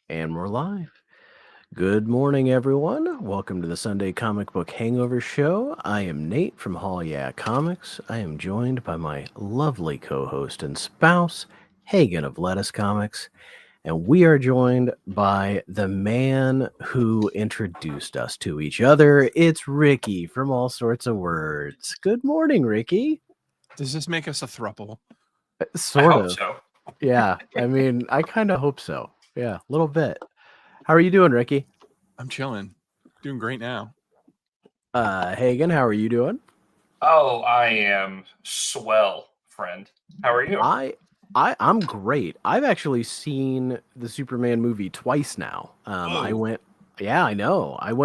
And we're live. Good morning, everyone. Welcome to the Sunday Comic Book Hangover Show. I am Nate from Hall Yeah Comics. I am joined by my lovely co-host and spouse, Hagen of Lettuce Comics. And we are joined by the man who introduced us to each other. It's Ricky from All Sorts of Words. Good morning, Ricky. Does this make us a throuple? Sort of. So. Yeah. I mean, I kind of hope so. Yeah, a little bit. How are you doing, Ricky? I'm chilling. Doing great now. Hagen, how are you doing? Oh, I am swell, friend. How are you? I'm great. I've actually seen the Superman movie twice now. I went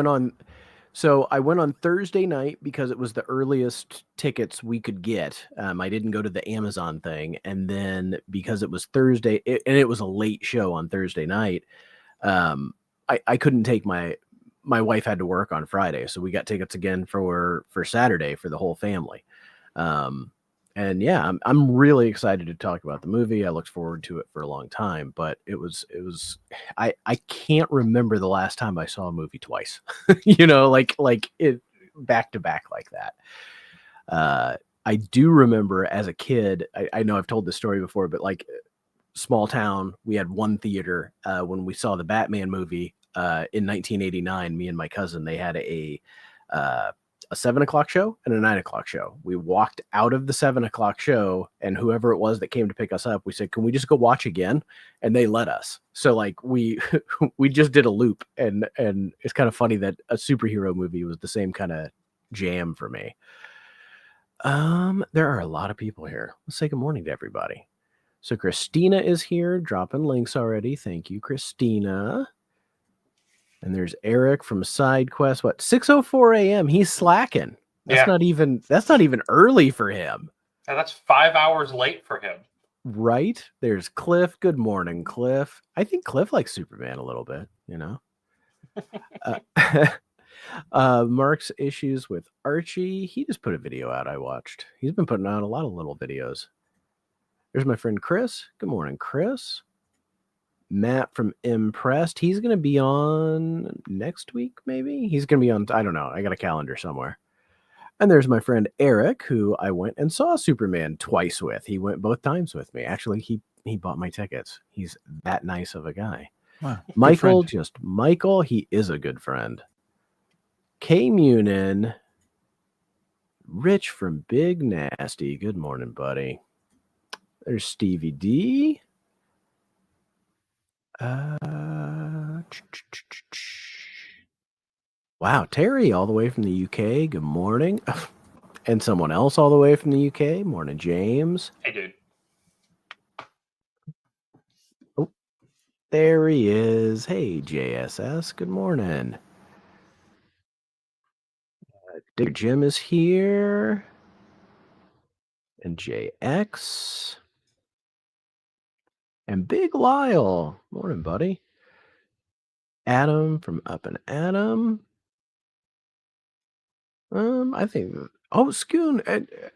on Thursday night because it was the earliest tickets we could get. I didn't go to the Amazon thing, and then because it was Thursday and it was a late show on Thursday night, I couldn't take my wife had to work on Friday, so we got tickets again for Saturday for the whole family. And yeah, I'm really excited to talk about the movie. I looked forward to it for a long time, but it was I can't remember the last time I saw a movie twice. like it back to back like that. I do remember as a kid, I know I've told this story before, but like small town, we had one theater when we saw the Batman movie in 1989. Me and my cousin, they had a 7 o'clock show and a 9 o'clock show. We walked out of the 7 o'clock show, and whoever it was that came to pick us up, we said, "Can we just go watch again?" And they let us. So like we we just did a loop, and it's kind of funny that a superhero movie was the same kind of jam for me. There are a lot of people here. Let's say good morning to everybody. So Christina is here, dropping links already. Thank you, Christina. And there's Eric from SideQuest. What, 6:04 a.m. He's slacking. That's not even early for him. Yeah, that's 5 hours late for him. Right? There's Cliff. Good morning, Cliff. I think Cliff likes Superman a little bit, you know. Mark's issues with Archie. He just put a video out I watched. He's been putting out a lot of little videos. There's my friend Chris. Good morning, Chris. Matt from Impressed. He's going to be on next week, maybe? He's going to be on, I don't know. I got a calendar somewhere. And there's my friend Eric, who I went and saw Superman twice with. He went both times with me. Actually, he bought my tickets. He's that nice of a guy. Wow. Michael, just Michael. He is a good friend. K Munin. Rich from Big Nasty. Good morning, buddy. There's Stevie D. Wow, Terry all the way from the UK. Good morning. And someone else all the way from the UK. Morning, James. Hey, dude. Oh, there he is. Hey, JSS. Good morning. Jim is here. And JX. And Big Lyle. Morning, buddy. Adam from Up and Adam. I think. Oh, Scoon.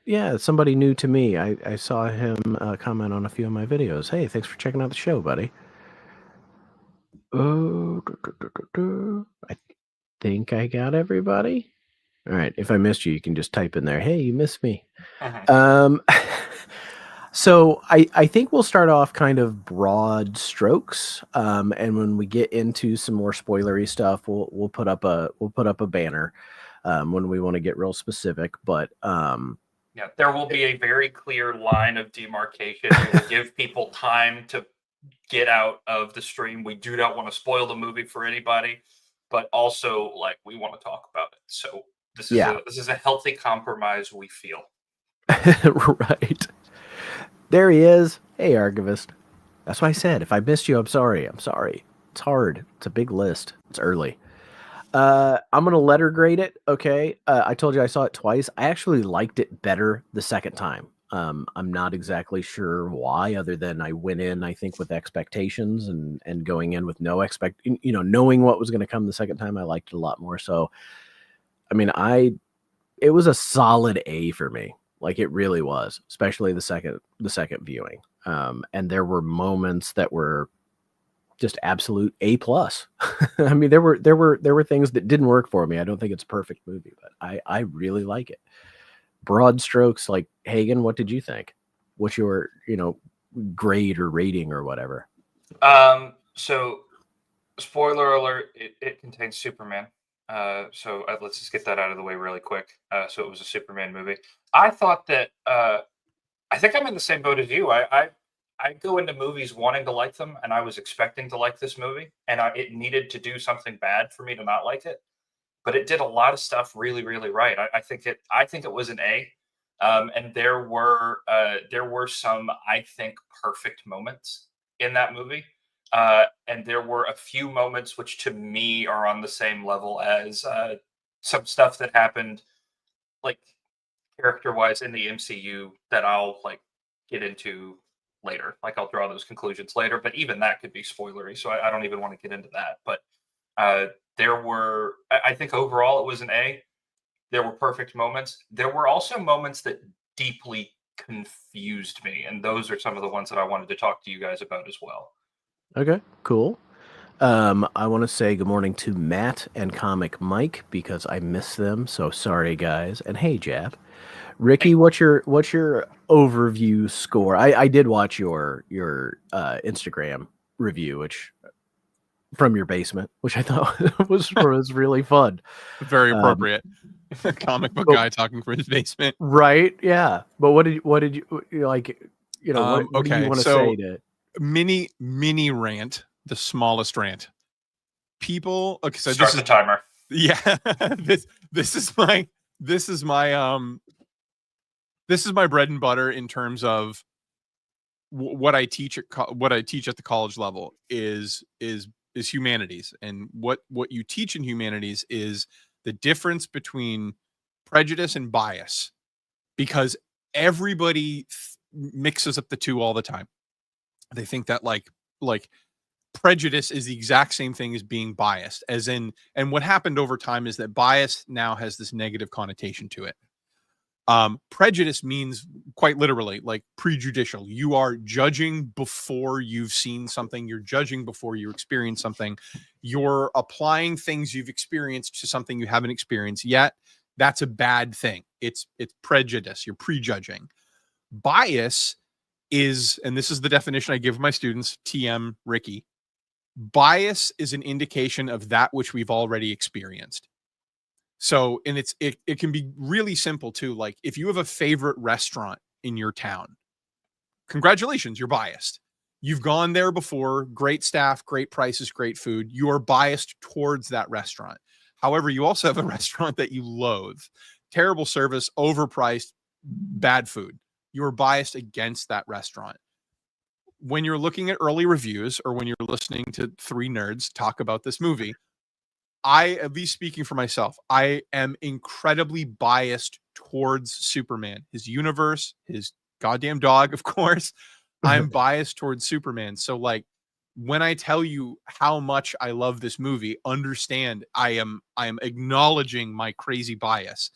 Yeah, somebody new to me. I saw him comment on a few of my videos. Hey, thanks for checking out the show, buddy. Oh, I think I got everybody. All right. If I missed you, you can just type in there, "Hey, you missed me." So I think we'll start off kind of broad strokes, and when we get into some more spoilery stuff, we'll put up a banner when we want to get real specific. But yeah, there will be a very clear line of demarcation. We will give people time to get out of the stream. We do not want to spoil the movie for anybody, but also like we want to talk about it. So this is a healthy compromise, we feel. Right. There he is. Hey, Archivist. That's why I said, if I missed you, I'm sorry. I'm sorry. It's hard. It's a big list. It's early. I'm going to letter grade it. Okay. I told you I saw it twice. I actually liked it better the second time. I'm not exactly sure why, other than I went in, I think, with expectations and going in with no knowing what was going to come the second time, I liked it a lot more. So, I mean, it was a solid A for me. Like it really was, especially the second viewing. And there were moments that were just absolute A+. I mean, there were things that didn't work for me. I don't think it's a perfect movie, but I really like it. Broad strokes, like Hagen, what did you think? What's your, grade or rating or whatever? So spoiler alert, it contains Superman. So let's just get that out of the way really quick. So it was a Superman movie. I thought that I think I'm in the same boat as you. I go into movies wanting to like them, and I was expecting to like this movie, and it needed to do something bad for me to not like it. But it did a lot of stuff really, really right. I think it was an A. And there were some, I think, perfect moments in that movie. And there were a few moments which to me are on the same level as some stuff that happened, like character wise in the MCU, that I'll like get into later. Like I'll draw those conclusions later, but even that could be spoilery, so I don't even want to get into that. But I think overall it was an A. There were perfect moments. There were also moments that deeply confused me, and those are some of the ones that I wanted to talk to you guys about as well. Okay, cool. I want to say good morning to Matt and Comic Mike because I miss them. So sorry, guys. And hey, Jab, Ricky, what's your overview score? I did watch your Instagram review, which from your basement, which I thought was really fun. Very appropriate. Comic book guy talking from his basement. Right? Yeah. But what did you like? What do you want to say to mini rant? The smallest rant. People. Okay, so start the timer. Yeah. this is my bread and butter in terms of what I teach at the college level is humanities, and what you teach in humanities is the difference between prejudice and bias, because everybody mixes up the two all the time. They think that like prejudice is the exact same thing as being biased, and what happened over time is that bias now has this negative connotation to it. Prejudice means quite literally like prejudicial. You are judging before you've seen something. You're judging before you experience something. You're applying things you've experienced to something you haven't experienced yet. That's a bad thing. It's prejudice. You're prejudging. Bias is, and this is the definition I give my students, TM Ricky. Bias is an indication of that which we've already experienced. So, and it can be really simple too. Like if you have a favorite restaurant in your town, congratulations, you're biased. You've gone there before, great staff, great prices, great food. You are biased towards that restaurant. However, you also have a restaurant that you loathe, terrible service, overpriced, bad food. You are biased against that restaurant. When you're looking at early reviews, or when you're listening to three nerds talk about this movie, at least speaking for myself, I am incredibly biased towards Superman, his universe, his goddamn dog, of course. I'm biased towards Superman. So like when I tell you how much I love this movie, understand I am acknowledging my crazy bias.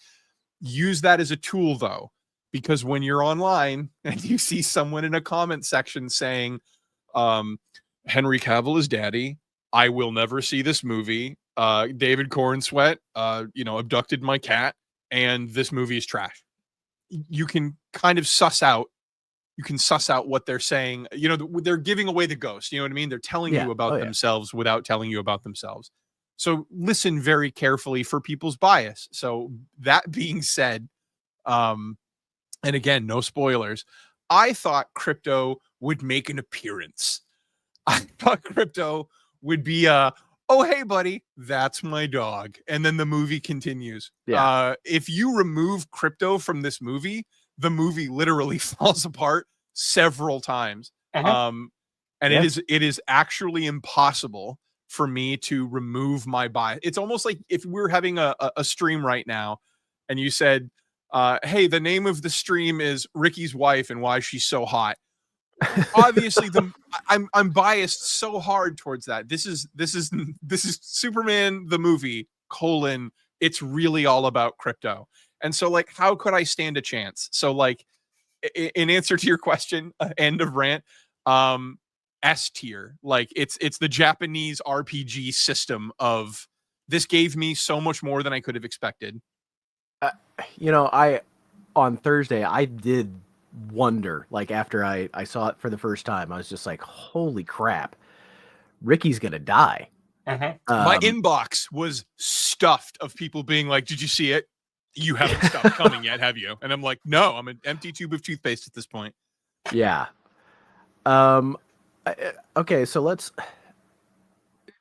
Use that as a tool though, because when you're online and you see someone in a comment section saying, Henry Cavill is daddy, I will never see this movie. David Cornsweet, abducted my cat, and this movie is trash. You can kind of suss out what they're saying. They're giving away the ghost. You know what I mean? They're telling you about themselves without telling you about themselves. So listen very carefully for people's bias. So that being said, and again, no spoilers, I thought Krypto would make an appearance. I thought Krypto would be oh, hey, buddy, that's my dog. And then the movie continues. Yeah. If you remove Krypto from this movie, the movie literally falls apart several times. And it is actually impossible for me to remove my bias. It's almost like if we're having a stream right now and you said, hey, the name of the stream is Ricky's Wife and Why She's So Hot. Obviously I'm biased so hard towards that. This is Superman the movie : it's really all about Krypto. And so like how could I stand a chance? So like in answer to your question, end of rant, S tier. Like it's the Japanese RPG system of this gave me so much more than I could have expected. On Thursday, I did wonder, like after I saw it for the first time, I was just like, holy crap, Ricky's going to die. My inbox was stuffed of people being like, did you see it? You haven't stopped coming yet, have you? And I'm like, no, I'm an empty tube of toothpaste at this point. Yeah. Okay, so let's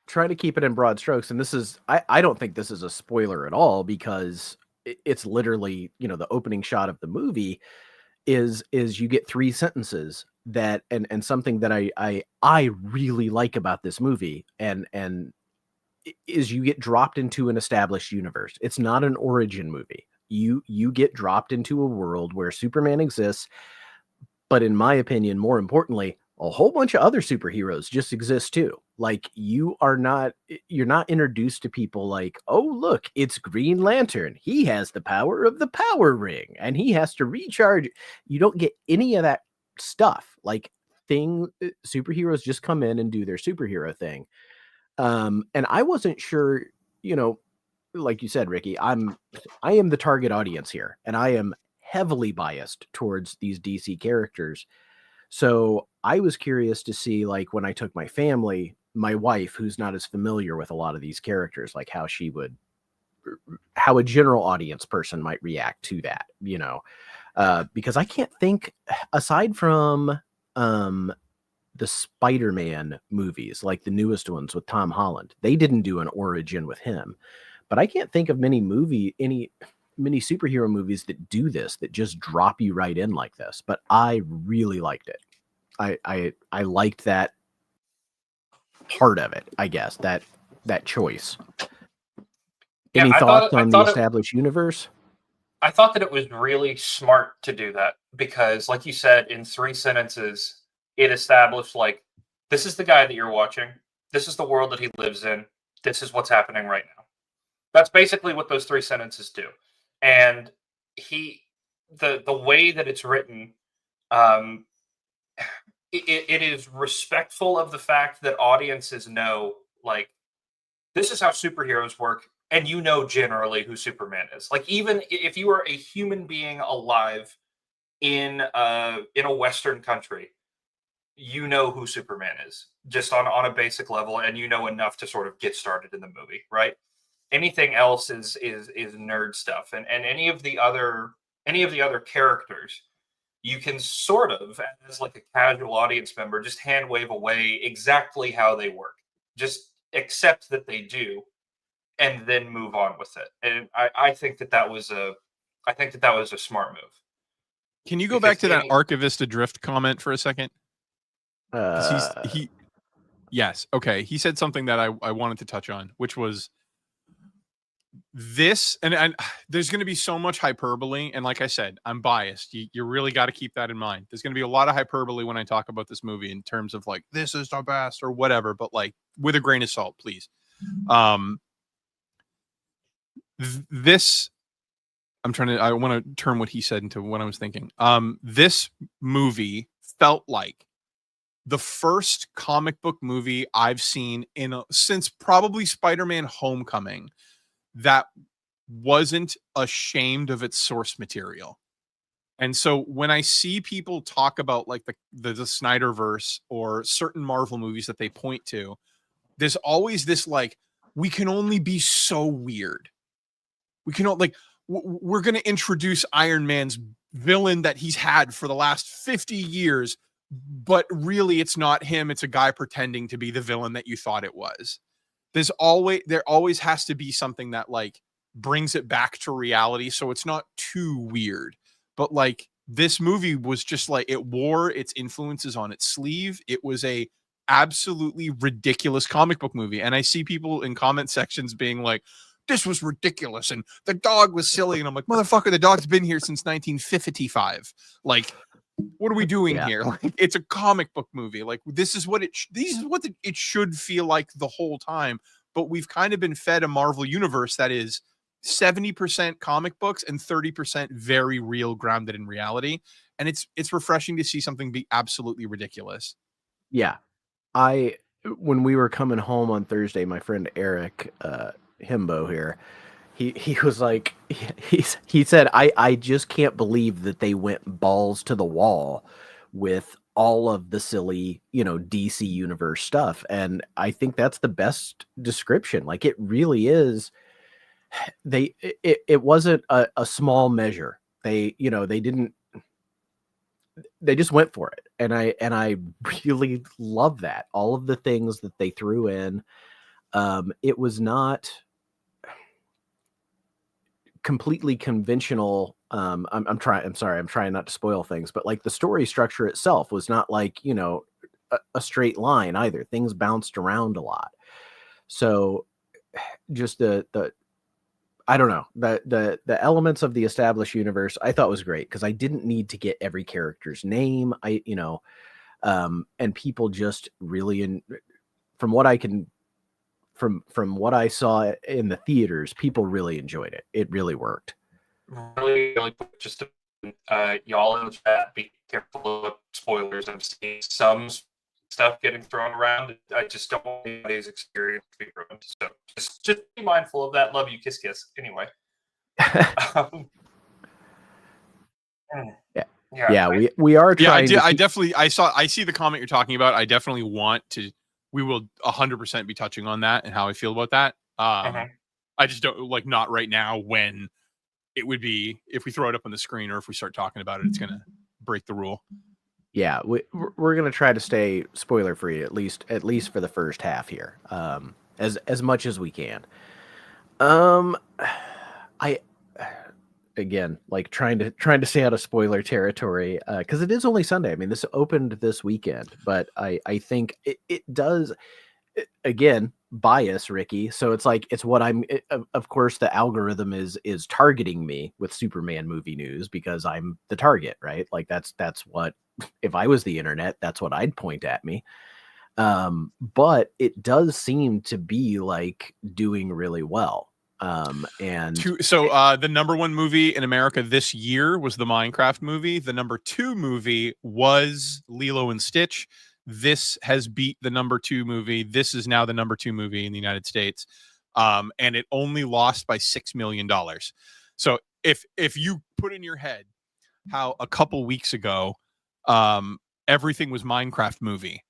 try to keep it in broad strokes. And this is, I don't think this is a spoiler at all, because it's literally, the opening shot of the movie is you get 3 sentences that, and something that I really like about this movie, and is you get dropped into an established universe. It's not an origin movie. You get dropped into a world where Superman exists, but in my opinion, more importantly, a whole bunch of other superheroes just exist too. Like you're not introduced to people like, oh, look, it's Green Lantern. He has the power of the power ring and he has to recharge. You don't get any of that stuff. Like superheroes just come in and do their superhero thing. And I wasn't sure, like you said, Ricky, I am the target audience here, and I am heavily biased towards these DC characters. So I was curious to see, like, when I took my family, my wife, who's not as familiar with a lot of these characters, like how a general audience person might react to that, because I can't think, aside from the Spider-Man movies, like the newest ones with Tom Holland, they didn't do an origin with him. But I can't think of many superhero movies that do this, that just drop you right in like this. But I really liked it. I liked that part of it, I guess, that choice. Yeah, Any thoughts on the established universe? I thought that it was really smart to do that because, like you said, in 3 sentences, it established, like, this is the guy that you're watching. This is the world that he lives in. This is what's happening right now. That's basically what those 3 sentences do. And the way that it's written, it is respectful of the fact that audiences know, like, this is how superheroes work, and generally who Superman is. Like, even if you are a human being alive in a Western country, you know who Superman is, just on a basic level, and enough to sort of get started in the movie, right? Anything else is nerd stuff, and any of the other characters, you can sort of, as like a casual audience member, just hand wave away exactly how they work. Just accept that they do, and then move on with it. And I think that was a smart move. Can you go back to that Archivist Adrift comment for a second? Yes. Okay. He said something that I wanted to touch on, which was this, and there's going to be so much hyperbole. And like I said, I'm biased. You really got to keep that in mind. There's going to be a lot of hyperbole when I talk about this movie in terms of like, this is the best or whatever, but like with a grain of salt, please. This, I want to turn what he said into what I was thinking. This movie felt like the first comic book movie I've seen since probably Spider-Man Homecoming that wasn't ashamed of its source material. And so when I see people talk about like the Snyderverse or certain Marvel movies that they point to, there's always this like, we can only be so weird. We cannot, like, we're going to introduce Iron Man's villain that he's had for the last 50 years, but really it's not him. It's a guy pretending to be the villain that you thought it was. There always has to be something that like brings it back to reality. So it's not too weird, but like this movie was just like, it wore its influences on its sleeve. It was a absolutely ridiculous comic book movie. And I see people in comment sections being like, this was ridiculous. And the dog was silly. And I'm like, motherfucker, the dog's been here since 1955. Like, what are we doing here? Like, it's a comic book movie. Like, this is what it should feel like the whole time. But we've kind of been fed a Marvel universe that is 70% comic books and 30% very real, grounded in reality. And it's refreshing to see something be absolutely ridiculous. Yeah. When we were coming home on Thursday, my friend Eric Himbo here, he was like, he said, I just can't believe that they went balls to the wall with all of the silly, DC universe stuff. And I think that's the best description. Like, it really is. It wasn't a small measure. They just went for it. And I really love that. All of the things that they threw in, it was not completely conventional. I'm trying not to spoil things, but like the story structure itself was not like, a straight line either. Things bounced around a lot. So just the I don't know, the elements of the established universe I thought was great, because I didn't need to get every character's name. And people just really, from what I can, from what I saw in the theaters, people really enjoyed it. It really worked. Really, really quick, just y'all in the chat, be careful of spoilers. I'm seeing some stuff getting thrown around. I just don't want anybody's experience to be ruined. So just be mindful of that. Love you, kiss, kiss. Anyway. Yeah, we are trying. Yeah, I see the comment you're talking about. I definitely want to. We will 100% be touching on that and how I feel about that. I just don't not right now, when it would be, if we throw it up on the screen or if we start talking about it, it's gonna break the rule. Yeah, we're gonna try to stay spoiler free, at least for the first half here, as much as we can. I again, like, trying to stay out of spoiler territory, because it is only Sunday. I mean, this opened this weekend, but I think it does, again, bias, Ricky. So it's like, it's what of course the algorithm is targeting me with Superman movie news because I'm the target, right? Like, that's what, if I was the internet, that's what I'd point at me. But it does seem to be like doing really well. The number one movie in America this year was the Minecraft movie. The number 2 movie was Lilo and Stitch. This has beat the number 2 movie. This is now the number 2 movie in the United States. And it only lost by $6 million. So if you put in your head how a couple weeks ago, everything was Minecraft movie,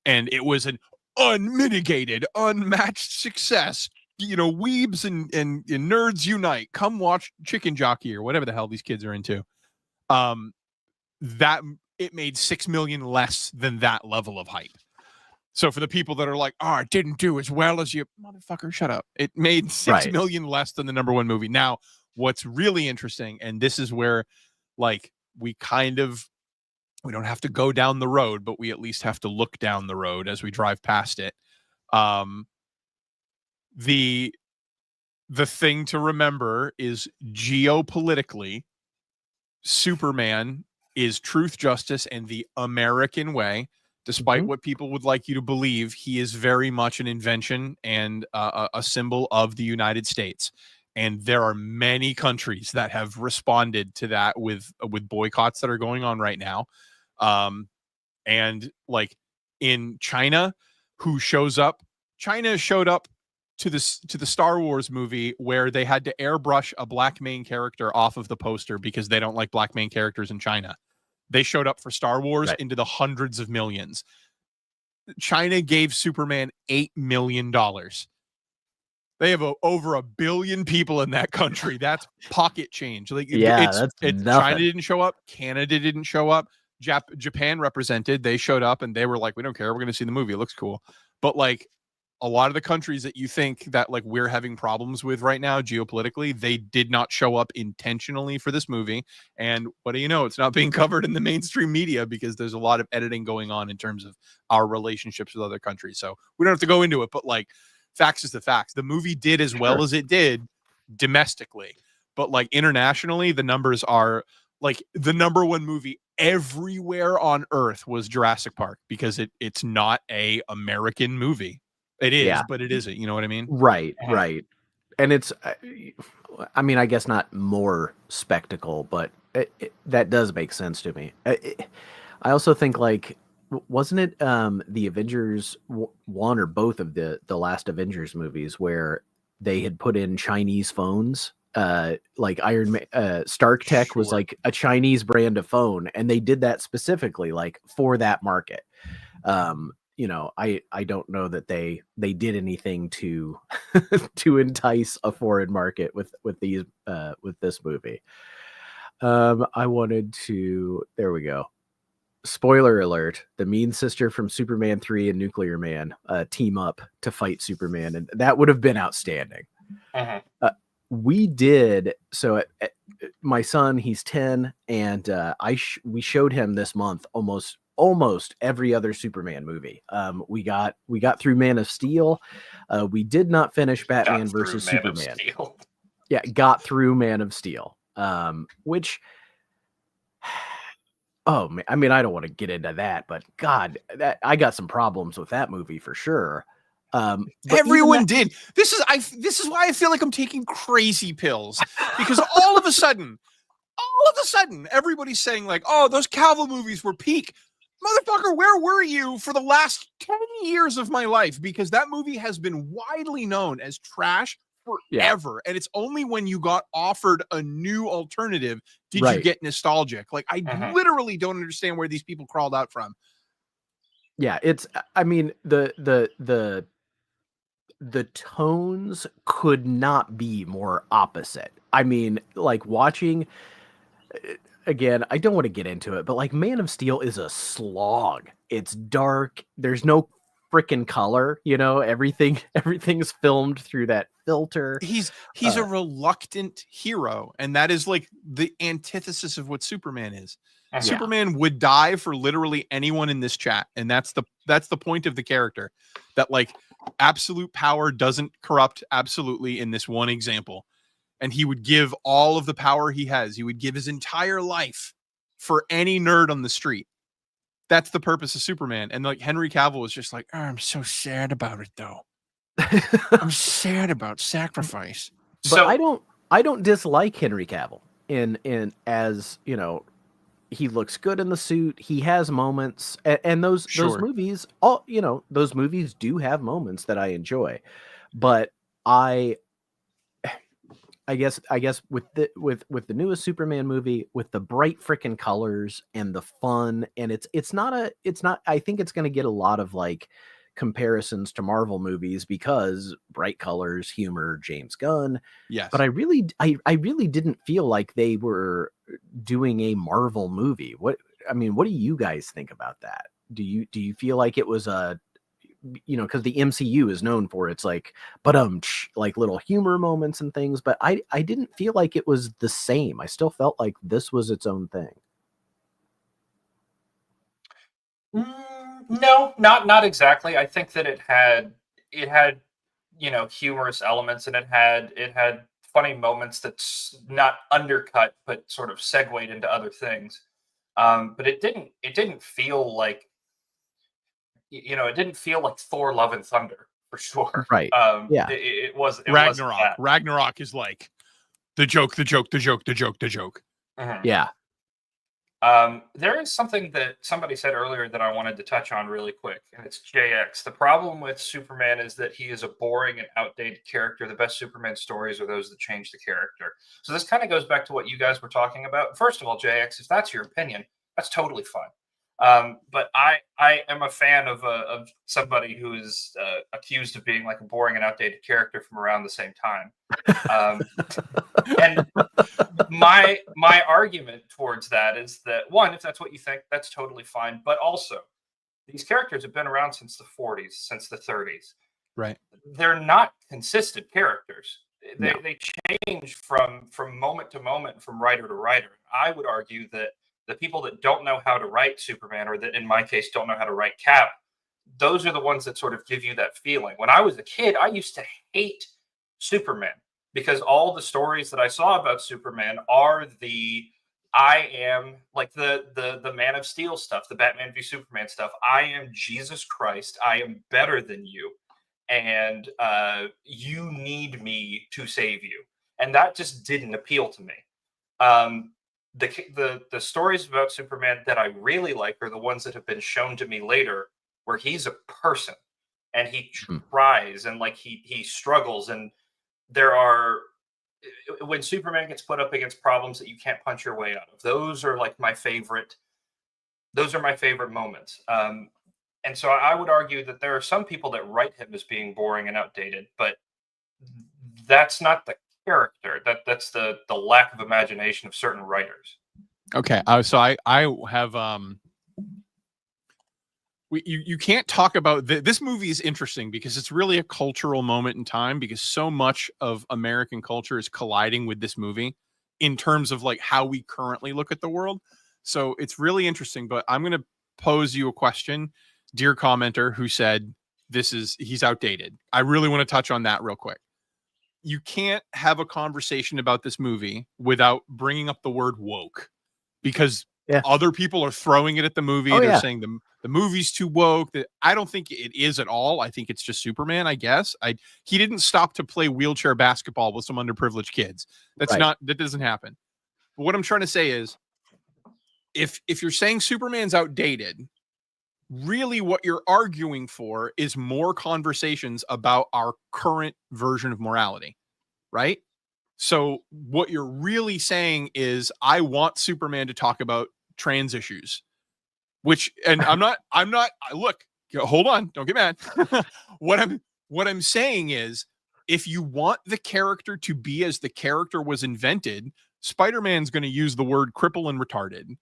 and it was an unmitigated, unmatched success. Weebs and nerds unite. Come watch Chicken Jockey or whatever the hell these kids are into. That it made 6 million less than that level of hype. So for the people that are like, "Oh, it didn't do as well as you," motherfucker, shut up. It made 6 million less than the number 1 movie. Now, what's really interesting, and this is where, like, we don't have to go down the road, but we at least have to look down the road as we drive past it. The thing to remember is, geopolitically, Superman is truth, justice, and the American way. Despite what people would like you to believe, he is very much an invention and a symbol of the United States. And there are many countries that have responded to that with boycotts that are going on right now. And like in China, China showed up to the Star Wars movie where they had to airbrush a black main character off of the poster because they don't like black main characters in China. They showed up for Star Wars into the hundreds of millions. China gave Superman $8 million. They have over 1 billion people in that country. That's pocket change. Like, that's China didn't show up. Canada didn't show up. Japan represented. They showed up and they were like, "We don't care. We're going to see the movie. It looks cool." But like, a lot of the countries that you think that like we're having problems with right now geopolitically, they did not show up intentionally for this movie. And what do you know? It's not being covered in the mainstream media because there's a lot of editing going on in terms of our relationships with other countries. So we don't have to go into it, but like, facts is the facts. The movie did as well as it did domestically, but like internationally, the numbers are like, the number 1 movie everywhere on earth was Jurassic Park, because it's not a American movie. It is, but it isn't. You know what I mean? Right. And it's, I mean, I guess not more spectacle, but that does make sense to me. I also think, like, wasn't it the Avengers one or both of the last Avengers movies where they had put in Chinese phones? Like Iron Man, Stark Tech was Sure. like a Chinese brand of phone, and they did that specifically like for that market. You know, I don't know that they did anything to to entice a foreign market with these with this movie. I wanted to. There we go. Spoiler alert: the mean sister from Superman 3 and Nuclear Man team up to fight Superman, and that would have been outstanding. Mhm. We did so. My son, he's 10, and we showed him this month almost every other Superman movie. We got through Man of Steel. We did not finish Batman Got through versus Man of Superman. Steel. Yeah, got through Man of Steel. Which, oh man, I mean, I don't want to get into that, but God, that I got some problems with that movie for sure. But even Everyone did. This is why I feel like I'm taking crazy pills, because all of a sudden, everybody's saying like, "Oh, those Cavill movies were peak." Motherfucker, where were you for the last 10 years of my life? Because that movie has been widely known as trash forever. And it's only when you got offered a new alternative did you Right. get nostalgic. Like, I Mhm. literally don't understand where these people crawled out from. Yeah, it's. I mean, the tones could not be more opposite. I mean, like watching again, I don't want to get into it, but like Man of Steel is a slog. It's dark. There's no freaking color, you know, everything's filmed through that filter. He's a reluctant hero, and that is like the antithesis of what Superman is. Yeah. Superman would die for literally anyone in this chat, and that's the point of the character, that like absolute power doesn't corrupt absolutely in this one example, and he would give all of the power he has. He would give his entire life for any nerd on the street. That's the purpose of Superman. And like Henry Cavill was just like, "Oh, I'm so sad about it though. I'm sad about sacrifice." But So I don't dislike Henry Cavill in as, you know, he looks good in the suit. He has moments, and those Sure. movies, all you know, those movies do have moments that I enjoy. But I guess with the newest Superman movie, with the bright freaking colors and the fun, and it's not I think it's going to get a lot of like comparisons to Marvel movies because bright colors, humor, James Gunn. Yes. But I really didn't feel like they were doing a Marvel movie. What do you guys think about that? Do you feel like it was a, you know, because the MCU is known for its like like little humor moments and things, but I didn't feel like it was the same. I still felt like this was its own thing. No, not exactly. I think that it had humorous elements, and it had funny moments that's not undercut but sort of segued into other things. But it didn't feel like it didn't feel like Thor: Love and Thunder for sure. Right. Yeah. It wasn't Ragnarok. that. Ragnarok is like the joke. Mhm. Yeah. There is something that somebody said earlier that I wanted to touch on really quick, and it's JX. The problem with Superman is that he is a boring and outdated character. The best Superman stories are those that change the character. So this kind of goes back to what you guys were talking about. First of all, JX, if that's your opinion, that's totally fine. But I am a fan of somebody who is accused of being like a boring and outdated character from around the same time. And my argument towards that is that, one, if that's what you think, that's totally fine. But also, these characters have been around since the 40s, since the 30s. Right. They're not consistent characters. No. They change from moment to moment, from writer to writer. I would argue that the people that don't know how to write Superman, or that in my case don't know how to write Cap, those are the ones that sort of give you that feeling. When I was a kid, I used to hate Superman because all the stories that I saw about Superman are I am like the Man of Steel stuff, the Batman v Superman stuff. I am Jesus Christ. I am better than you, and you need me to save you. And that just didn't appeal to me. the stories about Superman that I really like are the ones that have been shown to me later, where he's a person and he tries and like he struggles, and there are when Superman gets put up against problems that you can't punch your way out of. Those are like my favorite. Those are my favorite moments. And so I would argue that there are some people that write him as being boring and outdated, but that's not the character. That's the lack of imagination of certain writers. Okay, so I have you can't talk about this movie is interesting because it's really a cultural moment in time, because so much of American culture is colliding with this movie in terms of like how we currently look at the world. So it's really interesting, but I'm going to pose you a question, dear commenter who said he's outdated. I really want to touch on that real quick. You can't have a conversation about this movie without bringing up the word woke, because other people are throwing it at the movie. They're saying the movie's too woke. That I don't think it is at all. I think it's just Superman, I guess. He didn't stop to play wheelchair basketball with some underprivileged kids. That doesn't happen. But what I'm trying to say is, if you're saying Superman's outdated, really what you're arguing for is more conversations about our current version of morality, right? So what you're really saying is, I want Superman to talk about trans issues, and I'm not, look, hold on, don't get mad. What I'm saying is, if you want the character to be as the character was invented, Spider-Man's going to use the word cripple and retarded.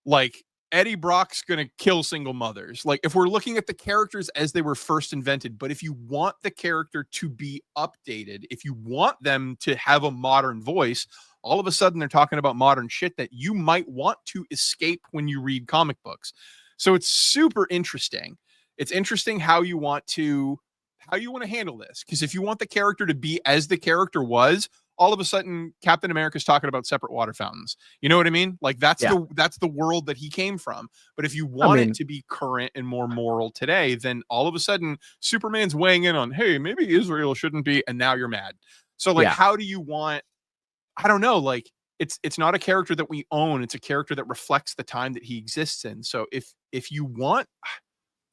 Like, Eddie Brock's going to kill single mothers. Like, if we're looking at the characters as they were first invented, but if you want the character to be updated, if you want them to have a modern voice, all of a sudden they're talking about modern shit that you might want to escape when you read comic books. So it's super interesting. It's interesting how you want to handle this. Because if you want the character to be as the character was, all of a sudden Captain America's talking about separate water fountains. You know what I mean? Like, that's the world that he came from. But if you want it to be current and more moral today, then all of a sudden Superman's weighing in on, hey, maybe Israel shouldn't be, and now you're mad. So like, how do you want, I don't know, like, it's not a character that we own. It's a character that reflects the time that he exists in. So if you want,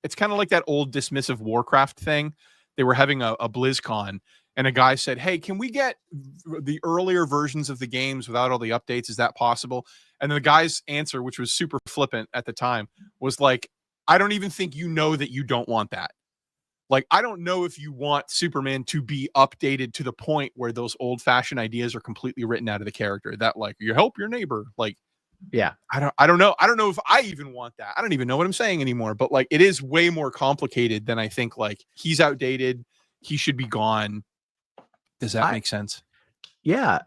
it's kind of like that old dismissive Warcraft thing. They were having a BlizzCon, and a guy said, hey, can we get the earlier versions of the games without all the updates? Is that possible? And the guy's answer, which was super flippant at the time, was like, I don't even think you know that you don't want that. Like, I don't know if you want Superman to be updated to the point where those old-fashioned ideas are completely written out of the character. That, like, you help your neighbor. Like, I don't know. I don't know if I even want that. I don't even know what I'm saying anymore. But like, it is way more complicated than I think. Like, he's outdated. He should be gone. Does that make sense? Yeah,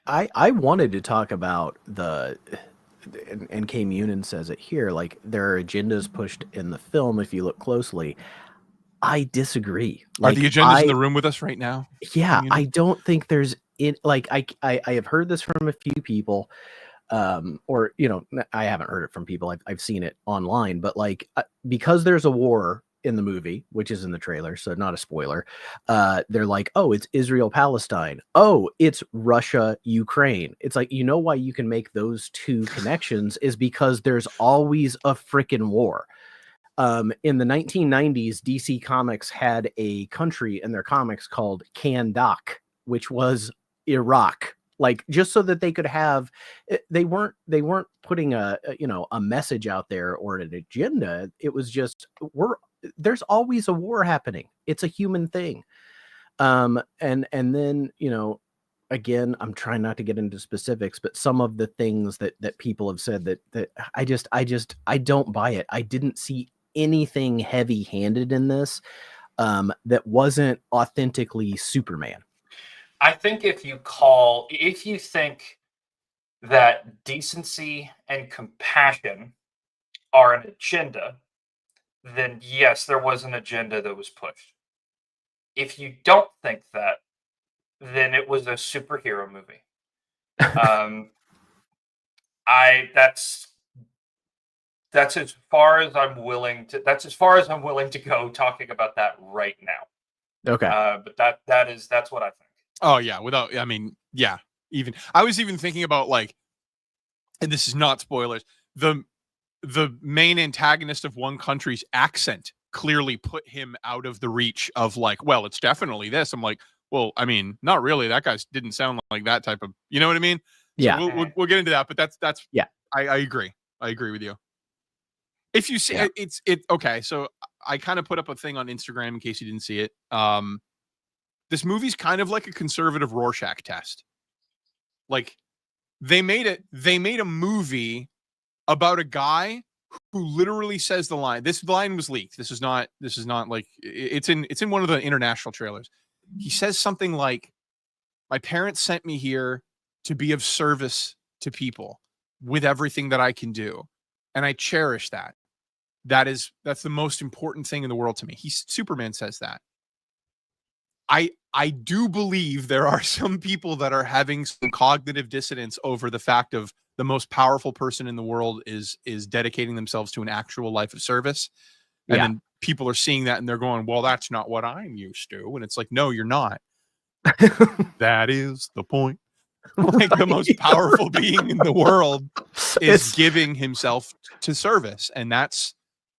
I wanted to talk about and K. Munin says it here, like, there are agendas pushed in the film if you look closely. I disagree. Like, are the agendas in the room with us right now? Yeah, I don't think there's it. Like, I have heard this from a few people, or, you know, I haven't heard it from people. I've seen it online, but like, because there's a war in the movie, which is in the trailer, so not a spoiler. They're like, oh, it's Israel, Palestine. Oh, it's Russia, Ukraine. It's like, you know why you can make those two connections is because there's always a frickin' war. In the 1990s, DC Comics had a country in their comics called Kandak, which was Iraq. Like, just so that they could have, they weren't putting a message out there or an agenda. It was just, there's always a war happening. It's a human thing. And then, you know, again, I'm trying not to get into specifics, but some of the things that people have said that I don't buy it. I didn't see anything heavy-handed in this that wasn't authentically Superman. I think if you think that decency and compassion are an agenda, then yes, there was an agenda that was pushed. If you don't think that, then it was a superhero movie. That's as far as I'm willing to go talking about that right now. Okay. But that's what I think. Oh yeah, I was even thinking about, like, and this is not spoilers, the main antagonist of one country's accent clearly put him out of the reach of like, well, it's definitely this. I'm like, well, I mean, not really. That guy didn't sound like that type of, you know what I mean? Yeah. So we'll get into that, but that's Yeah. I agree. I agree with you. If you see it, okay. So I kind of put up a thing on Instagram in case you didn't see it. This movie's kind of like a conservative Rorschach test. Like they made a movie about a guy who literally says the line. This line was leaked. This is not like it's in one of the international trailers. He says something like, "My parents sent me here to be of service to people with everything that I can do, and I cherish that. That's the most important thing in the world to me." Superman says that. I do believe there are some people that are having some cognitive dissonance over the fact of the most powerful person in the world is dedicating themselves to an actual life of service. And then people are seeing that and they're going, well, that's not what I'm used to. And it's like, no, you're not. That is the point. Like the most powerful being in the world is giving himself to service. And that's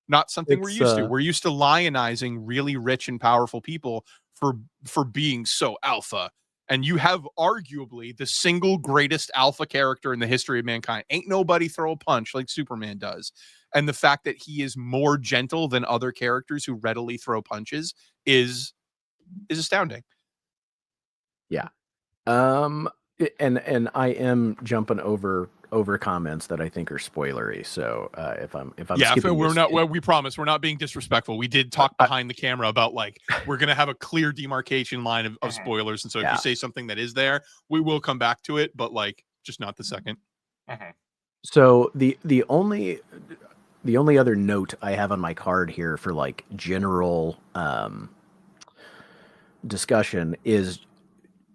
not something we're used to. We're used to lionizing really rich and powerful people for being so alpha. And you have arguably the single greatest alpha character in the history of mankind. Ain't nobody throw a punch like Superman does. And the fact that he is more gentle than other characters who readily throw punches is astounding. Yeah. And I am jumping over comments that I think are spoilery. So if I'm we're not. Well, we promise we're not being disrespectful. We did talk behind the camera about like we're gonna have a clear demarcation line of spoilers, and so if you say something that is there, we will come back to it, but like just not the second. So the only other note I have on my card here for like general discussion is,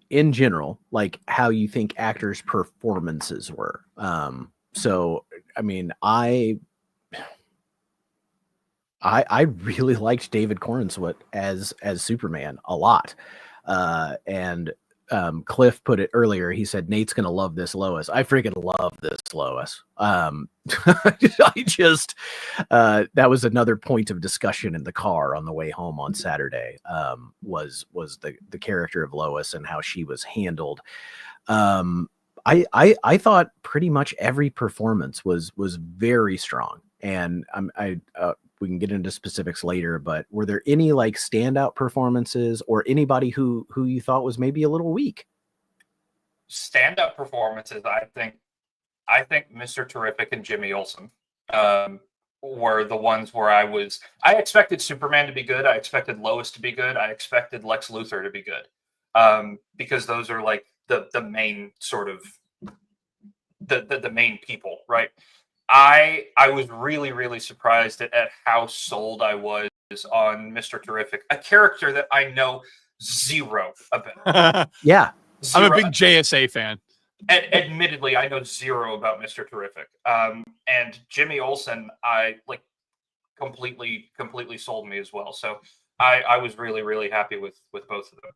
in general, like how you think actors' performances were. So, I mean, I really liked David Corenswet as Superman a lot. And Cliff put it earlier. He said, Nate's going to love this Lois. I freaking love this Lois. I just, that was another point of discussion in the car on the way home on Saturday, was the character of Lois and how she was handled. I thought pretty much every performance was very strong, and we can get into specifics later, but were there any like standout performances or anybody who you thought was maybe a little weak? Standout performances, I think Mr. Terrific and Jimmy Olsen were the ones where I expected Superman to be good. I expected Lois to be good. I expected Lex Luthor to be good. Because those are like the main sort of the main people, right? I was really, really surprised at how sold I was on Mr. Terrific, a character that I know zero about. Yeah. Zero. I'm a big JSA fan. Admittedly, I know zero about Mr. Terrific. And Jimmy Olsen, I like completely sold me as well. So I was really, really happy with both of them.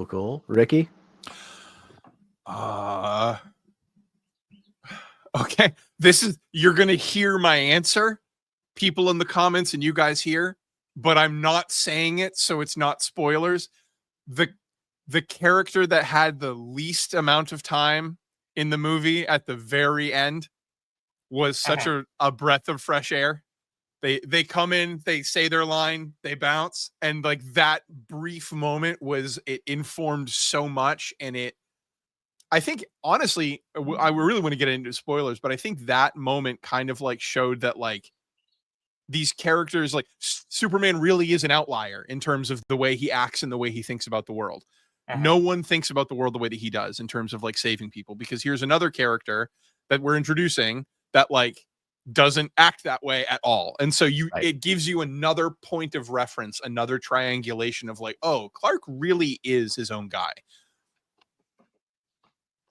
Cool. Ricky? Okay, you're gonna hear my answer, people in the comments and you guys here, but I'm not saying it, so it's not spoilers. The character that had the least amount of time in the movie at the very end was such a breath of fresh air. They come in, they say their line, they bounce, and like that brief moment it informed so much, and I think, honestly, I really want to get into spoilers, but I think that moment kind of like showed that like these characters, like Superman really is an outlier in terms of the way he acts and the way he thinks about the world. No one thinks about the world the way that he does in terms of like saving people, because here's another character that we're introducing that like doesn't act that way at all. And so it gives you another point of reference, another triangulation of like, oh, Clark really is his own guy.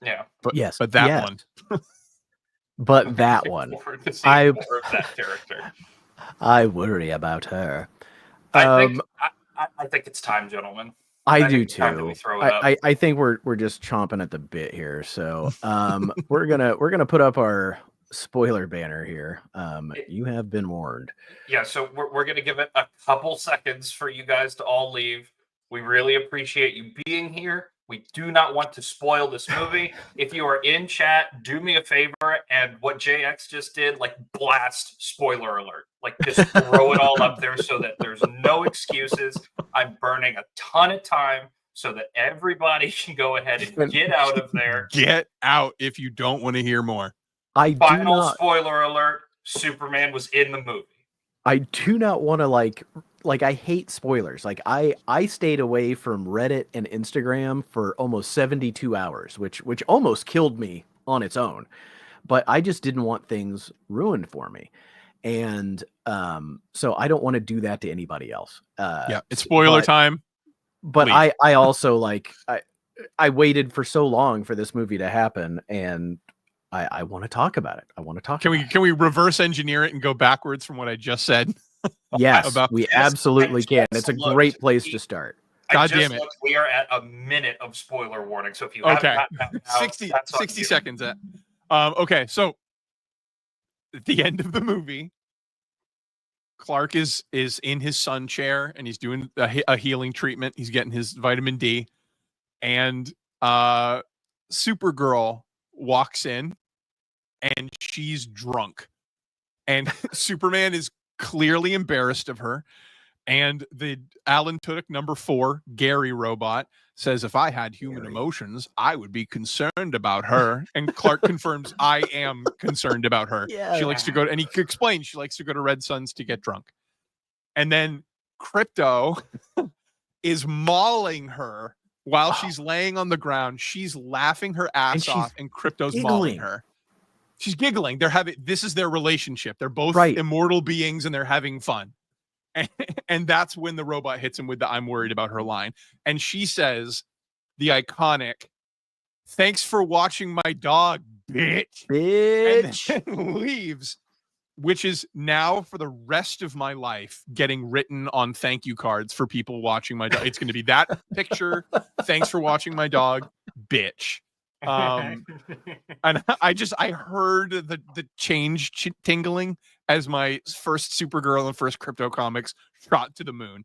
Yeah. But that one. But that one. More of that character. I worry about her. I think it's time, gentlemen. I do think it's time that we too. throw it up. I think we're just chomping at the bit here. So we're gonna put up our spoiler banner here. You have been warned. Yeah, so we're going to give it a couple seconds for you guys to all leave. We really appreciate you being here. We do not want to spoil this movie. If you are in chat, do me a favor and what JX just did, like blast spoiler alert. Like just throw it all up there so that there's no excuses. I'm burning a ton of time so that everybody can go ahead and get out of there. Get out if you don't want to hear more. Final spoiler alert, Superman was in the movie. I do not want to like I hate spoilers. Like I stayed away from Reddit and Instagram for almost 72 hours, which almost killed me on its own. But I just didn't want things ruined for me. And so I don't want to do that to anybody else. Yeah, it's spoiler time. But I also like I waited for so long for this movie to happen, and I want to talk about it. I want to talk. Can we reverse engineer it and go backwards from what I just said? Yes, we absolutely can. It's a great place to start. God damn it! We are at a minute of spoiler warning. So if you okay, haven't gotten out, 60 seconds. Okay, so at the end of the movie, Clark is in his sun chair and he's doing a healing treatment. He's getting his vitamin D, and Supergirl walks in and she's drunk, and Superman is clearly embarrassed of her, and the Alan Tudyk number 4 Gary robot says, if I had human emotions, I would be concerned about her. And Clark confirms, I am concerned about her. Yeah. She likes to go to, and he explains she likes to go to Red Suns to get drunk. And then Krypto is mauling her while she's laying on the ground. She's laughing her ass off, and Krypto's mauling her. She's giggling. This is their relationship. They're both immortal beings and they're having fun. And that's when the robot hits him with the "I'm worried about her" line. And she says the iconic, "Thanks for watching my dog, bitch." And then leaves, which is now for the rest of my life getting written on thank you cards for people watching my dog. It's going to be that picture. "Thanks for watching my dog, bitch." And I heard the change tingling as my first Supergirl and first Krypto comics shot to the moon.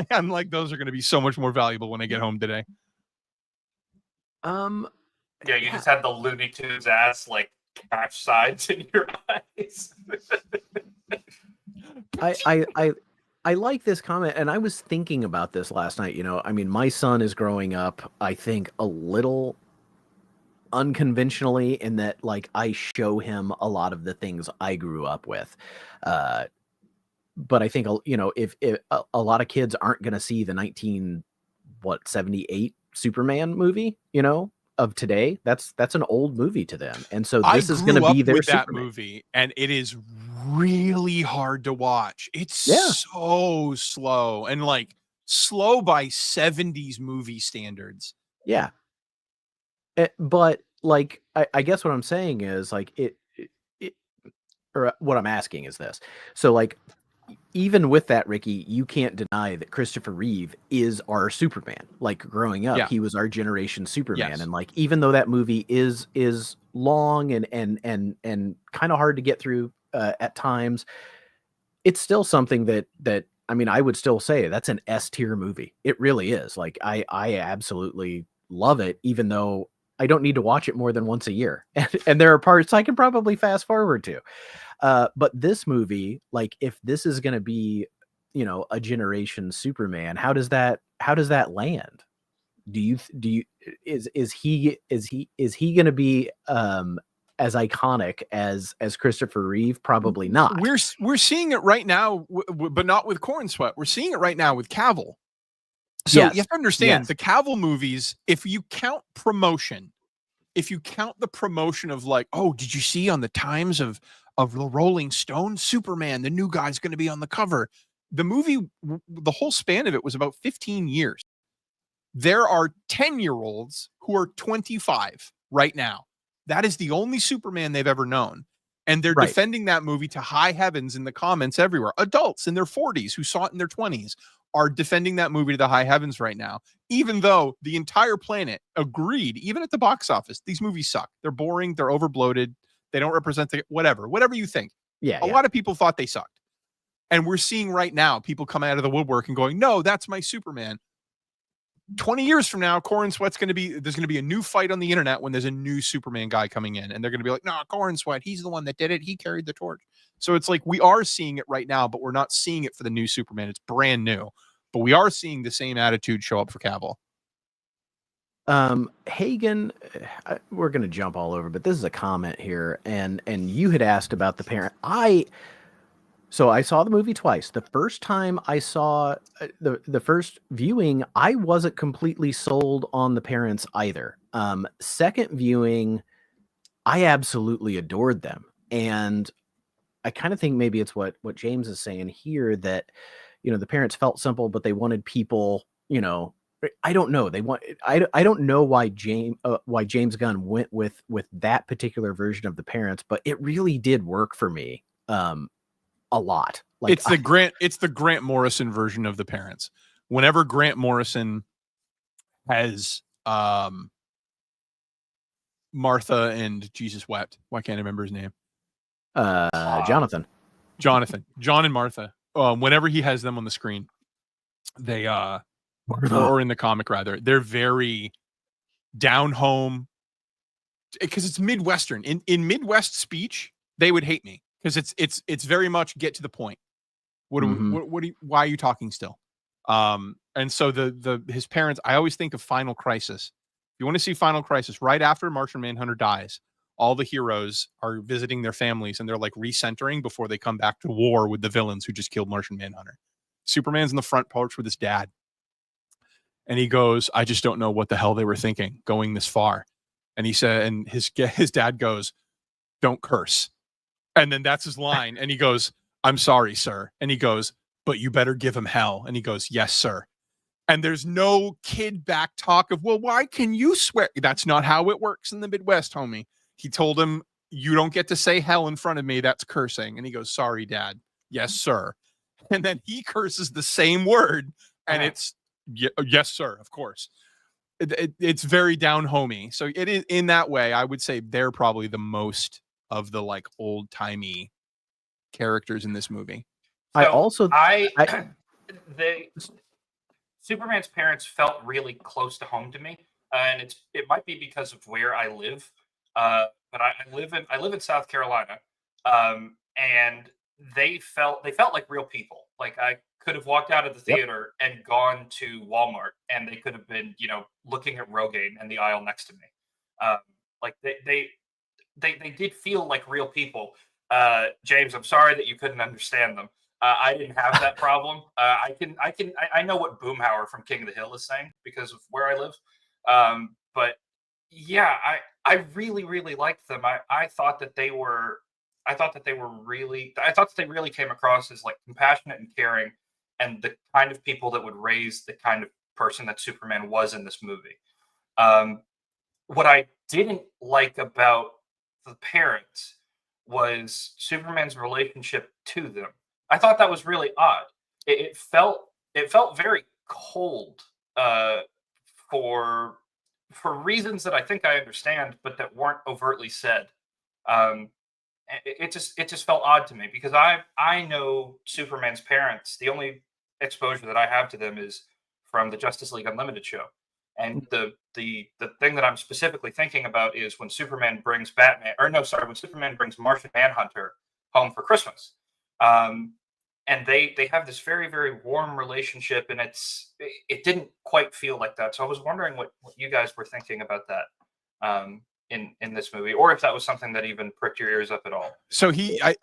I'm like, those are going to be so much more valuable when I get home today. Yeah, you just had the Looney Tunes ass like cash sides in your eyes. I like this comment, and I was thinking about this last night. You know, I mean, my son is growing up, I think, a little unconventionally in that, like, I show him a lot of the things I grew up with. But I think, you know, if a lot of kids aren't going to see the 1978 Superman movie, you know, of today, that's an old movie to them. And so this is going to be their that movie, and it is really hard to watch. It's so slow, and like slow by 70s movie standards. Yeah. But like, I guess what I'm saying is like or what I'm asking is this. So like, even with that, Ricky, you can't deny that Christopher Reeve is our Superman. Like growing up, he was our generation Superman. Yes. And like, even though that movie is long and kind of hard to get through at times, it's still something that I mean, I would still say that's an S tier movie. It really is. Like I absolutely love it, even though I don't need to watch it more than once a year. And there are parts I can probably fast forward to. But this movie, like, if this is going to be, you know, a generation Superman, how does that land? Is he going to be as iconic as Christopher Reeve? Probably not. We're seeing it right now, but not with Corn Sweat. We're seeing it right now with Cavill. So you have to understand the Cavill movies, if you count promotion, if you count the promotion of like, oh, did you see on the Times of the Rolling Stone, Superman, the new guy's going to be on the cover. The movie, the whole span of it was about 15 years. There are 10-year-olds who are 25 right now. That is the only Superman they've ever known. And they're defending that movie to high heavens in the comments everywhere. Adults in their 40s who saw it in their 20s are defending that movie to the high heavens right now, even though the entire planet agreed, even at the box office, these movies suck. They're boring. They're overbloated. They don't represent whatever you think. Yeah. A lot of people thought they sucked. And we're seeing right now people coming out of the woodwork and going, no, that's my Superman. 20 years from now, Corin Sweat's there's going to be a new fight on the internet when there's a new Superman guy coming in. And they're going to be like, no, Corin Sweat, he's the one that did it. He carried the torch. So it's like we are seeing it right now, but we're not seeing it for the new Superman. It's brand new. But we are seeing the same attitude show up for Cavill. Hagen, we're going to jump all over, but this is a comment here. And you had asked about the parent. So I saw the movie twice. The first time I saw the first viewing, I wasn't completely sold on the parents either. Second viewing, I absolutely adored them. And I kind of think maybe it's what James is saying here, that, the parents felt simple, but they wanted people, I don't know. I don't know why James Gunn went with that particular version of the parents, but it really did work for me. A lot. Like, it's the Grant Morrison version of the parents. Whenever Grant Morrison has Martha and Jesus wept. Why can't I remember his name? Jonathan. John and Martha. Whenever he has them on the screen, they or in the comic rather, they're very down home, because it's Midwestern. In Midwest speech, they would hate me. Because it's very much get to the point. Why are you talking still? And so his parents, I always think of Final Crisis. If you want to see Final Crisis, right after Martian Manhunter dies, all the heroes are visiting their families and they're like recentering before they come back to war with the villains who just killed Martian Manhunter. Superman's in the front porch with his dad. And he goes, I just don't know what the hell they were thinking going this far. And he said, and his dad goes, don't curse. And then that's his line. And he goes, I'm sorry, sir. And he goes, but you better give him hell. And he goes, yes, sir. And there's no kid back talk of, well, why can you swear? That's not how it works in the Midwest, homie. He told him, you don't get to say hell in front of me. That's cursing. And he goes, sorry, dad. Yes, sir. And then he curses the same word. And it's, yes, sir, of course. It's very down homey. So it is, in that way, I would say they're probably the most of the like old timey characters in this movie. Superman's parents felt really close to home to me, and it might be because of where I live. But I live in South Carolina, and they felt like real people. Like I could have walked out of the theater and gone to Walmart, and they could have been, looking at Rogaine in the aisle next to me. Like they did feel like real people. James, I'm sorry that you couldn't understand them. I didn't have that problem. I know what Boomhauer from King of the Hill is saying because of where I live. But yeah, I really, really liked them. I thought that they really came across as like compassionate and caring, and the kind of people that would raise the kind of person that Superman was in this movie. What I didn't like about the parents was Superman's relationship to them. I thought that was really odd. It felt very cold for reasons that I think I understand, but that weren't overtly said. It just felt odd to me because I know Superman's parents. The only exposure that I have to them is from the Justice League Unlimited show. And the thing that I'm specifically thinking about is when Superman brings when Superman brings Martian Manhunter home for Christmas. And they have this very, very warm relationship, and it didn't quite feel like that. So I was wondering what you guys were thinking about that in this movie, or if that was something that even pricked your ears up at all. So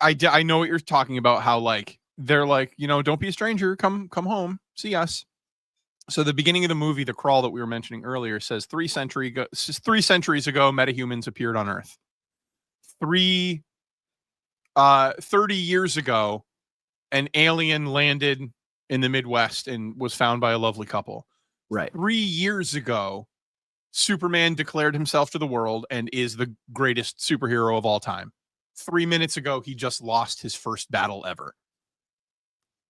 I know what you're talking about, how like they're like, don't be a stranger, come home, see us. So the beginning of the movie, the crawl that we were mentioning earlier, says 3 centuries ago, metahumans appeared on Earth. 30 years ago, an alien landed in the Midwest and was found by a lovely couple. Right. 3 years ago, Superman declared himself to the world and is the greatest superhero of all time. 3 minutes ago, he just lost his first battle ever.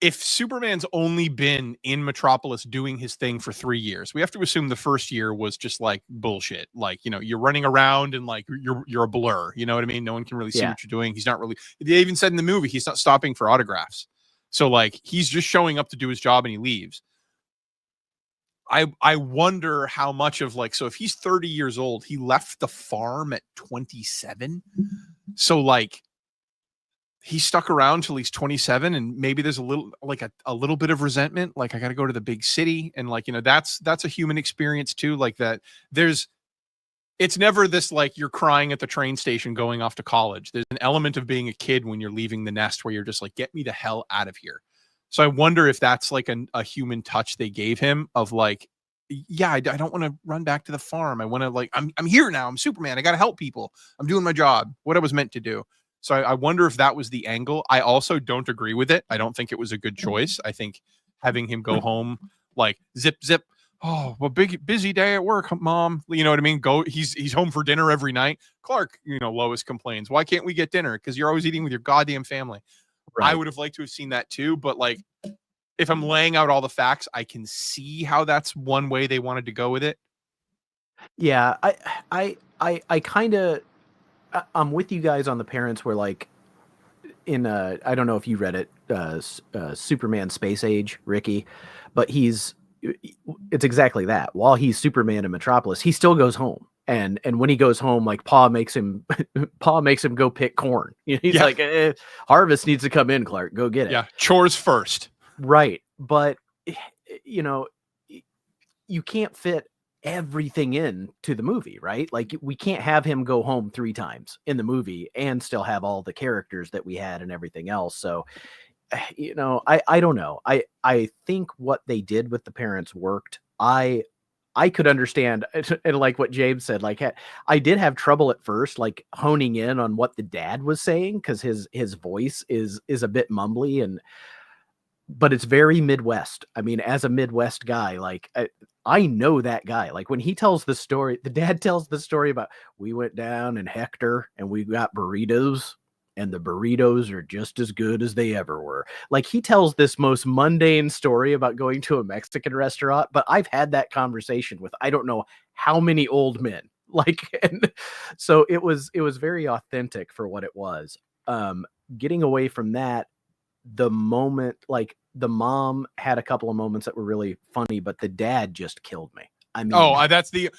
if Superman's only been in Metropolis doing his thing for 3 years, we have to assume the first year was just like bullshit. Like, you know, you're running around and like you're a blur. You know what I mean? No one can really see what you're doing. He's not really. They even said in the movie he's not stopping for autographs. So like he's just showing up to do his job and he leaves. I wonder how much of like, so if he's 30 years old, he left the farm at 27. So like he stuck around till he's 27, and maybe there's a little like a little bit of resentment. Like, I got to go to the big city. And like, you know, that's a human experience too. Like that it's never this, like you're crying at the train station going off to college. There's an element of being a kid when you're leaving the nest where you're just like, get me the hell out of here. So I wonder if that's like a human touch they gave him of like, yeah, I don't want to run back to the farm. I want to like, I'm here now. I'm Superman. I got to help people. I'm doing my job, what I was meant to do. So I wonder if that was the angle. I also don't agree with it. I don't think it was a good choice. I think having him go home, like zip, zip. Oh, well, busy day at work, Mom. You know what I mean? He's home for dinner every night. Clark, you know, Lois complains, why can't we get dinner? Because you're always eating with your goddamn family. Right. I would have liked to have seen that too. But like, if I'm laying out all the facts, I can see how that's one way they wanted to go with it. Yeah, I kind of, I'm with you guys on the parents where like in I don't know if you read it, Superman Space Age, Ricky, but it's exactly that. While he's Superman in Metropolis, he still goes home. And when he goes home, like Pa makes him go pick corn. He's like, Harvest needs to come in, Clark, go get it. Yeah, chores first. Right. But you know, you can't fit everything in to the movie, right? Like we can't have him go home 3 times in the movie and still have all the characters that we had and everything else. So, you know, I don't know. I think what they did with the parents worked. I could understand, and like what James said, like I did have trouble at first, like honing in on what the dad was saying, because his voice is a bit mumbly, but it's very Midwest. I mean, as a Midwest guy, like I know that guy. Like when he tells the story, the dad tells the story about, we went down in Hector and we got burritos, and the burritos are just as good as they ever were. Like he tells this most mundane story about going to a Mexican restaurant, but I've had that conversation with, I don't know how many old men. Like, and so it was very authentic for what it was. Getting away from that, the moment, like the mom had a couple of moments that were really funny, but the dad just killed me. I mean, that's the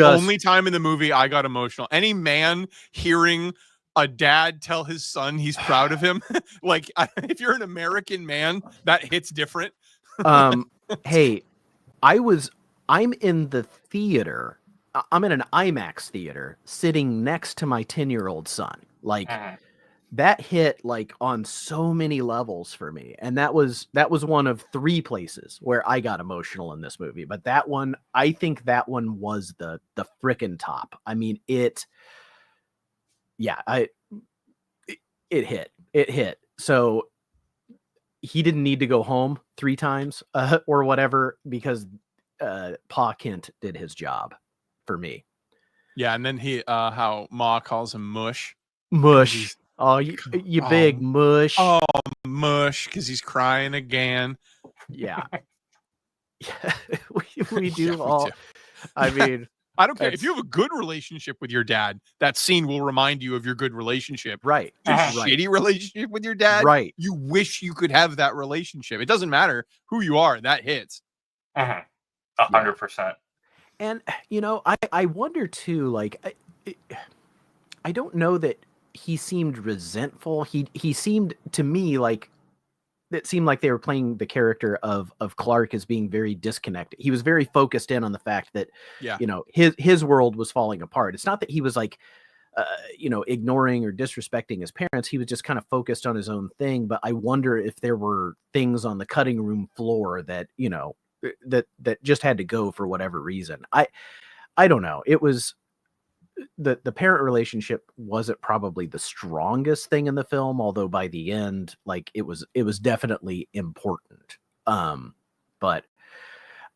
only time in the movie I got emotional. Any man hearing a dad tell his son he's proud of him, like if you're an American man, that hits different. Hey, I'm in the theater. I'm in an IMAX theater sitting next to my 10-year-old son. Like that hit like on so many levels for me. And that was one of 3 places where I got emotional in this movie. But that one, I think that one was the frickin' top. I mean, it hit. So he didn't need to go home 3 times or whatever, because Pa Kent did his job for me. Yeah. And then how Ma calls him Mush. Oh, you big mush. Oh, mush, because he's crying again. Yeah. we do all. I mean, I don't care if you have a good relationship with your dad. That scene will remind you of your good relationship. Right. Shitty relationship with your dad. Right. You wish you could have that relationship. It doesn't matter who you are. That hits. 100%. And you know, I wonder too. Like, I don't know that he seemed resentful. He seemed to me like it seemed like they were playing the character of Clark as being very disconnected. He was very focused in on the fact that, you know, his world was falling apart. It's not that he was like, you know, ignoring or disrespecting his parents. He was just kind of focused on his own thing. But I wonder if there were things on the cutting room floor that, you know, that just had to go for whatever reason. I don't know. It was, the parent relationship wasn't probably the strongest thing in the film, although by the end, like it was definitely important. But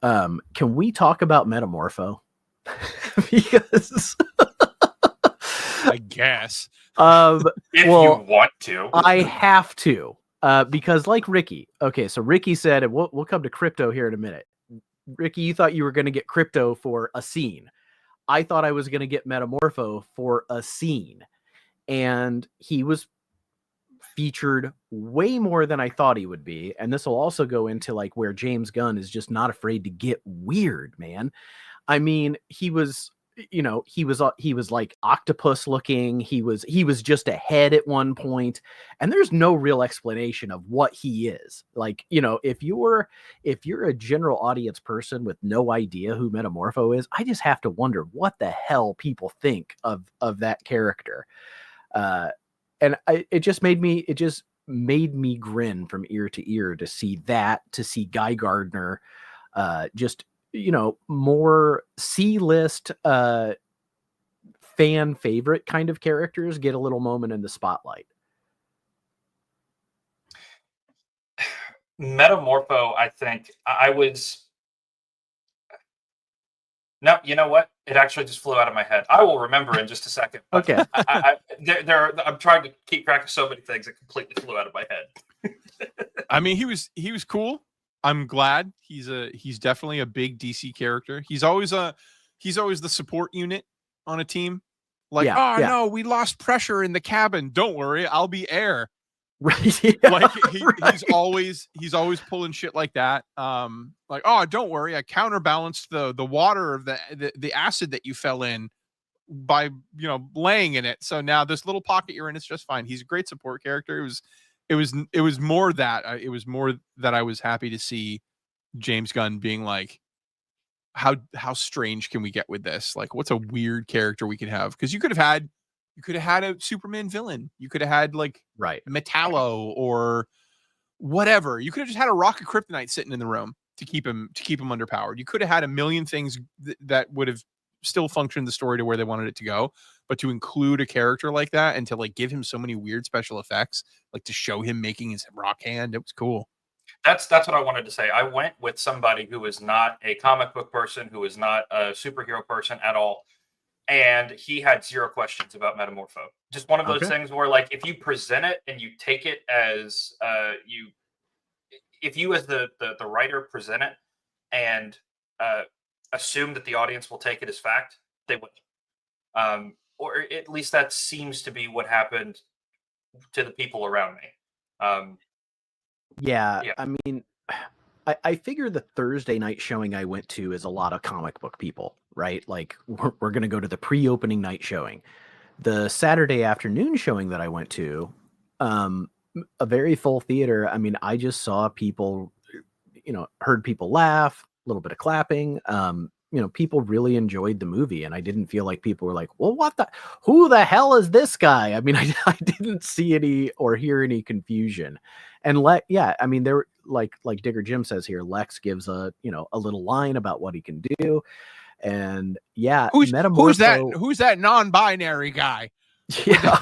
can we talk about Metamorpho? Because I guess if you want to, I have to. Because like Ricky, okay, so Ricky said, and we'll come to crypto here in a minute. Ricky, you thought you were going to get crypto for a scene. I thought I was going to get Metamorpho for a scene, and he was featured way more than I thought he would be. And this will also go into like where James Gunn is just not afraid to get weird, man. I mean, he was like octopus looking. He was just a head at one point, and there's no real explanation of what he is. Like, if you're a general audience person with no idea who Metamorpho is, I just have to wonder what the hell people think of that character. And it just made me grin from ear to ear to see Guy Gardner, just more C-list fan favorite kind of characters get a little moment in the spotlight. Metamorpho, I think I was. No, you know what? It actually just flew out of my head. I will remember in just a second. Okay. I'm trying to keep track of so many things that completely flew out of my head. I mean, he was cool. I'm glad he's definitely a big DC character. He's always the support unit on a team. Like, no, we lost pressure in the cabin. Don't worry, I'll be air. Right. Yeah, like he's always pulling shit like that. Like, oh, don't worry, I counterbalanced the water of the acid that you fell in by laying in it. So now this little pocket you're in is just fine. He's a great support character. It was more that I was happy to see James Gunn being like, how strange can we get with this? Like, what's a weird character we could have? Because you could have had a Superman villain. You could have had like Metallo or whatever. You could have just had a Rock of Kryptonite sitting in the room to keep him underpowered. You could have had a million things that would have still functioned the story to where they wanted it to go. But to include a character like that and to like give him so many weird special effects, like to show him making his rock hand, it was cool. That's what I wanted to say. I went with somebody who is not a comic book person, who is not a superhero person at all. And he had zero questions about Metamorpho. Just one of those things where, like, if you present it and you take it as if you as the writer present it and assume that the audience will take it as fact, they will. Or at least that seems to be what happened to the people around me. Yeah, I mean, I figure the Thursday night showing I went to is a lot of comic book people, right? Like we're going to go to the pre-opening night showing. The Saturday afternoon showing that I went to, a very full theater. I mean, I just saw people, heard people laugh, a little bit of clapping. People really enjoyed the movie, and I didn't feel like people were like, well, who the hell is this guy? I mean, I didn't see any or hear any confusion. And I mean, there, like Digger Jim says here, Lex gives a little line about what he can do. And who's that non-binary guy? Yeah,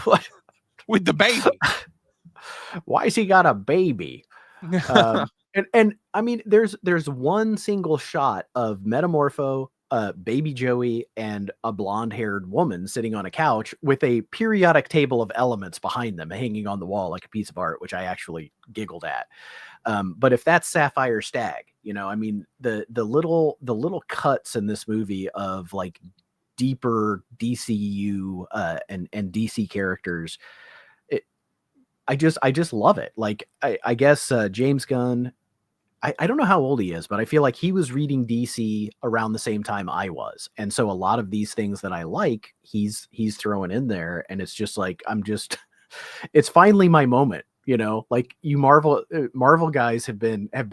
with the baby. Why's he got a baby? And I mean, there's one single shot of Metamorpho, baby Joey, and a blonde-haired woman sitting on a couch with a periodic table of elements behind them hanging on the wall like a piece of art, which I actually giggled at. But if that's Sapphire Stag, I mean, the little cuts in this movie of like deeper DCU and DC characters, I just love it. Like I guess James Gunn, I don't know how old he is, but I feel like he was reading DC around the same time I was. And so a lot of these things that I like, he's throwing in there. And it's just like, it's finally my moment, like you Marvel guys have been at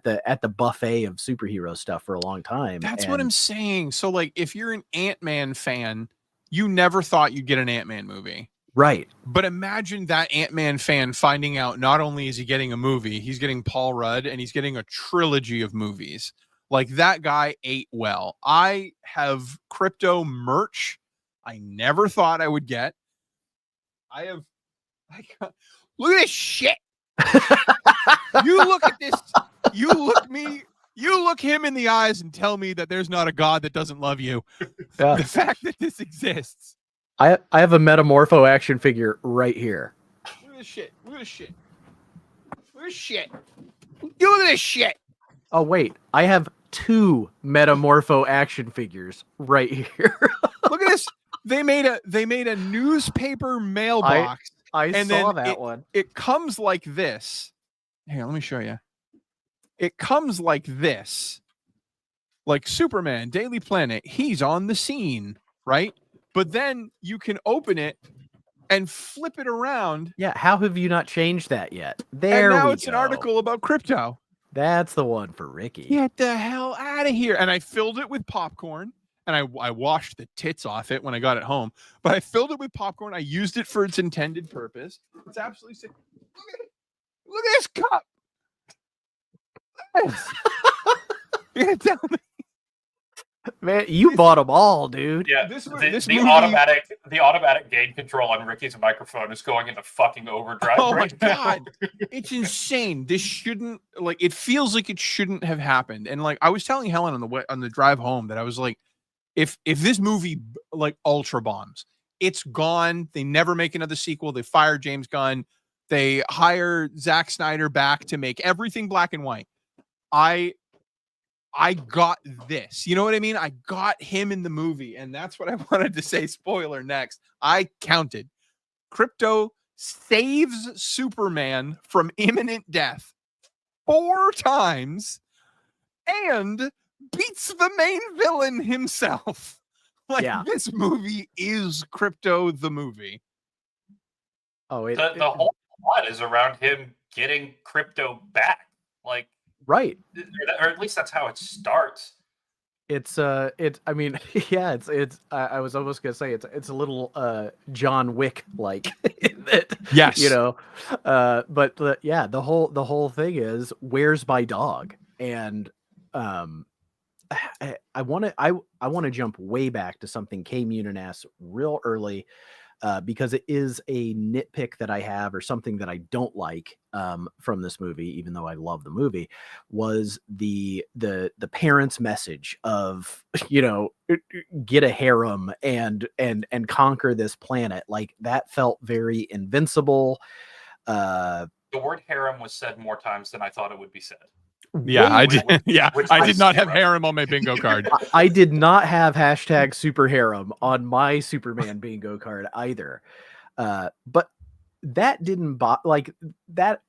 the buffet of superhero stuff for a long time. That's what I'm saying. So like, if you're an Ant-Man fan, you never thought you'd get an Ant-Man movie. Right. But imagine that Ant-Man fan finding out not only is he getting a movie, he's getting Paul Rudd, and he's getting a trilogy of movies. Like, that guy ate well. I have crypto merch I never thought I would get. Look at this shit. You look at this. You look him in the eyes and tell me that there's not a God that doesn't love you. Yeah. The fact that this exists. I have a Metamorpho action figure right here. Look at this shit. this shit. Look at this shit. Oh wait, I have 2 Metamorpho action figures right here. Look at this. They made a newspaper mailbox. I And saw then that one. It comes like this. Here, let me show you. It comes like this. Like Superman, Daily Planet, he's on the scene, right? But then you can open it and flip it around. Yeah, how have you not changed that yet? There And now we it's go. an article about crypto. That's the one for Ricky. Get the hell out of here. And I filled it with popcorn. And I washed the tits off it when I got it home. But I filled it with popcorn. I used it for its intended purpose. It's absolutely sick. Look at this cup. You're gonna tell me. Man, you bought them all, dude. Yeah, This the movie- automatic gain control on Ricky's microphone is going into fucking overdrive. Oh right my now. God. It's insane. This shouldn't, like, it feels like it shouldn't have happened. And like I was telling Helen on the drive home that I was like, if this movie like ultra bombs, it's gone. They never make another sequel. They fire James Gunn. They hire Zack Snyder back to make everything black and white. I got this. You know what I mean? I got him in the movie, and that's what I wanted to say. Spoiler next. I counted. Krypto saves Superman from imminent death 4 times and beats the main villain himself. Like, Yeah. this movie is Krypto the movie. Oh, The whole plot is around him getting Krypto back. Like, right. or at least that's how it starts. It's I mean, yeah, I was almost gonna say it's a little John Wick like that. Yes. You know, but yeah, the whole thing is where's my dog? And I want to jump way back to something K Munin asked real early, because it is a nitpick that I have, or something that I don't like from this movie, even though I love the movie, was the parents' message of, you know, get a harem and conquer this planet. Like, that felt very invincible. The word harem was said more times than I thought it would be said. Yeah, I did. which- Yeah, which I was did not have 0. harem on my bingo card. I did not have hashtag super harem on my Superman bingo card either. But that didn't like that,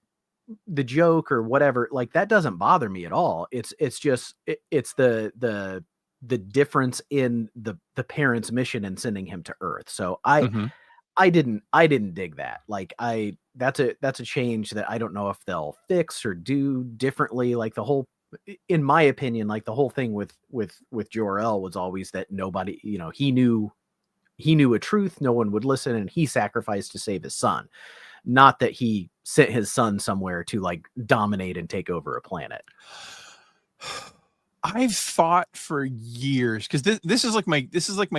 the joke or whatever, like, that doesn't bother me at all. It's just it's the difference in the parents' mission and sending him to Earth. So Mhm. I didn't dig that. Like, that's a change that I don't know if they'll fix or do differently. Like, the whole, in my opinion, like, the whole thing with Jor-El was always that nobody, you know, he knew a truth, no one would listen, and he sacrificed to save his son. Not that he sent his son somewhere to, like, dominate and take over a planet. I've thought for years, because this is like my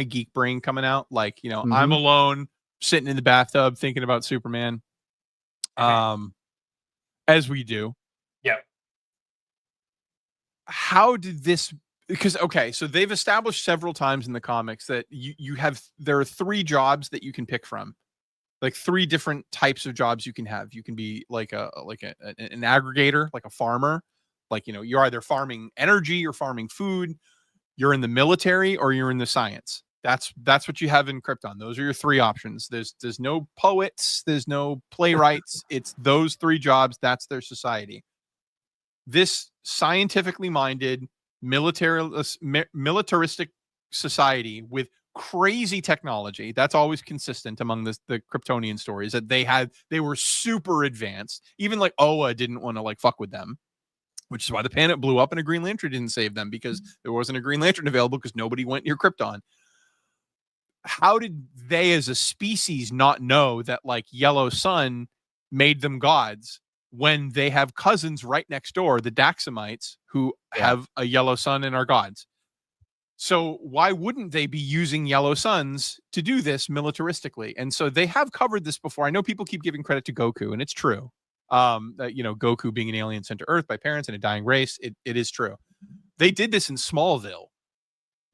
geek brain coming out. Like, you know, I'm Mhm. alone sitting in the bathtub thinking about Superman. As we do. Yeah. How did this, because okay, so they've established several times in the comics that there are 3 jobs that you can pick from. Like 3 different types of jobs you can have. You can be like an aggregator, like a farmer. Like, you know, you're either farming energy, you're farming food, you're in the military, or you're in the science. That's what you have in Krypton. Those are your 3 options. There's no poets, there's no playwrights. It's those 3 jobs. That's their society. This scientifically minded, militaristic society with crazy technology. That's always consistent among the Kryptonian stories, that they were super advanced. Even like Oa didn't want to like fuck with them, which is why the planet blew up and a Green Lantern didn't save them, because there wasn't a Green Lantern available because nobody went near Krypton. How did they as a species not know that like Yellow Sun made them gods when they have cousins right next door, the Daxamites, who have a yellow sun and are gods? So why wouldn't they be using yellow suns to do this militaristically? And so they have covered this before. I know people keep giving credit to Goku, and it's true. You know, Goku being an alien sent to Earth by parents and a dying race. It is true. They did this in Smallville.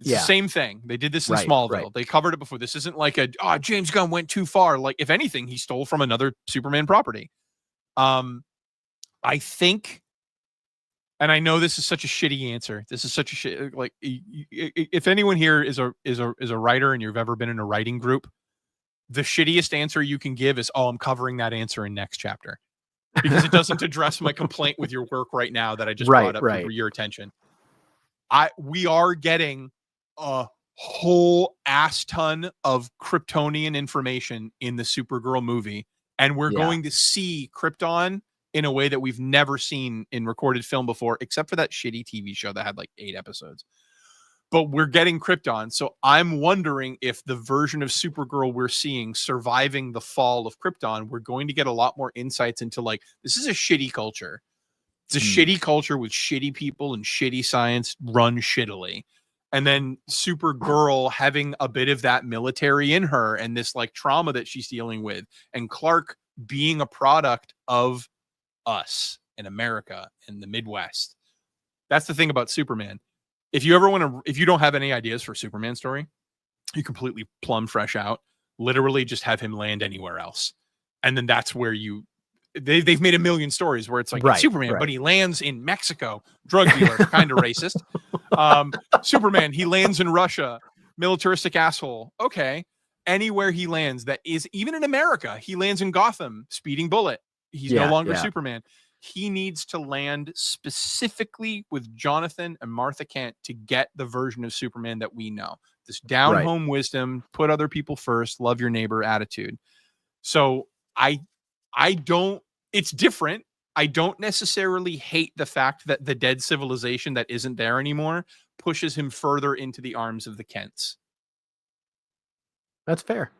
It's the same thing. They did this in Smallville. Right. They covered it before. This isn't like James Gunn went too far. Like, if anything, he stole from another Superman property. I think, and I know this is such a shitty answer. This is such a shit. Like, if anyone here is a writer and you've ever been in a writing group, the shittiest answer you can give is, "Oh, I'm covering that answer in next chapter," because it doesn't address my complaint with your work right now that I just brought up for your attention. We are getting a whole ass ton of Kryptonian information in the Supergirl movie, and we're going to see Krypton in a way that we've never seen in recorded film before, except for that shitty TV show that had like 8 episodes. But we're getting Krypton, so I'm wondering if the version of Supergirl we're seeing surviving the fall of Krypton, we're going to get a lot more insights into, like, this is a shitty culture. It's a shitty culture with shitty people and shitty science run shittily. And then Supergirl having a bit of that military in her and this like trauma that she's dealing with, and Clark being a product of us in America and the Midwest. That's the thing about Superman. If you don't have any ideas for a Superman story, you completely plumb fresh out, literally just have him land anywhere else. And then that's where they've made a million stories where it's like Superman, but he lands in Mexico, drug dealer, kind of racist. Superman, he lands in Russia, militaristic asshole. Okay. Anywhere he lands that is even in America, he lands in Gotham, speeding bullet. He's no longer Superman. He needs to land specifically with Jonathan and Martha Kent to get the version of Superman that we know. This down-home wisdom, put other people first, love your neighbor attitude. So it's different. I don't necessarily hate the fact that the dead civilization that isn't there anymore pushes him further into the arms of the Kents. That's fair.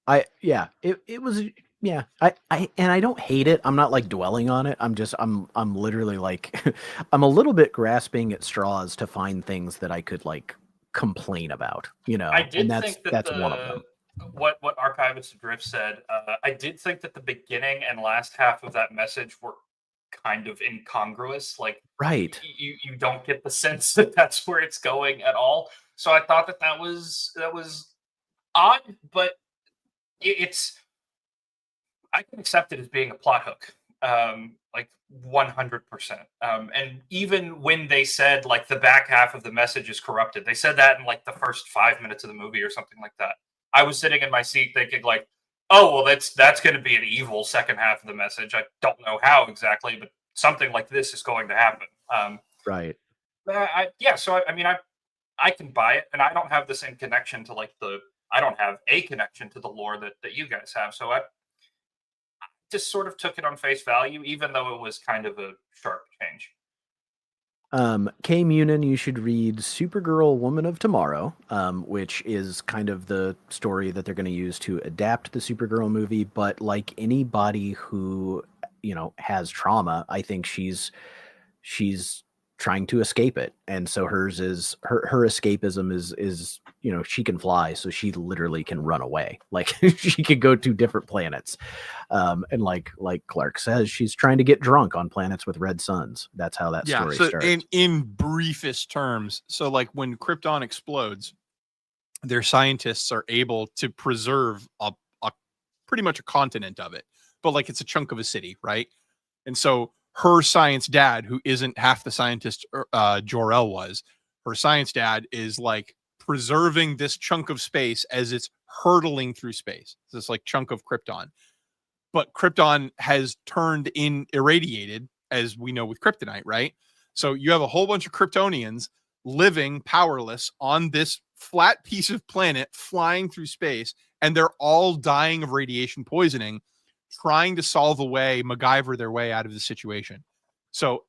It was. Yeah, I don't hate it. I'm not like dwelling on it. I'm literally like, I'm a little bit grasping at straws to find things that I could like complain about, you know. I did think that's one of them. What Archivist Drift said, I did think that the beginning and last half of that message were kind of incongruous. Like, you don't get the sense that that's where it's going at all. So I thought that was odd, but it's. I can accept it as being a plot hook, like 100%. And even when they said like the back half of the message is corrupted, they said that in like the first 5 minutes of the movie or something like that. I was sitting in my seat thinking like, oh, well, that's going to be an evil second half of the message. I don't know how exactly, but something like this is going to happen. So I mean, I can buy it, and I don't have the same connection to like I don't have a connection to the lore that you guys have. So I just sort of took it on face value, even though it was kind of a sharp change. Kay Munin, you should read Supergirl Woman of Tomorrow, which is kind of the story that they're going to use to adapt the Supergirl movie. But like anybody who, you know, has trauma, I think she's trying to escape it. And so hers is her escapism is, you know, she can fly. So she literally can run away. Like she could go to different planets. And like Clark says, she's trying to get drunk on planets with red suns. That's how that story starts. In briefest terms. So like when Krypton explodes, their scientists are able to preserve a pretty much a continent of it, but like it's a chunk of a city. Right. And so her science dad, who isn't half the scientist Jor-El was, her science dad is like preserving this chunk of space as it's hurtling through space. This like chunk of Krypton. But Krypton has turned irradiated, as we know with kryptonite, right? So you have a whole bunch of Kryptonians living powerless on this flat piece of planet flying through space, and they're all dying of radiation poisoning, trying to MacGyver their way out of the situation. So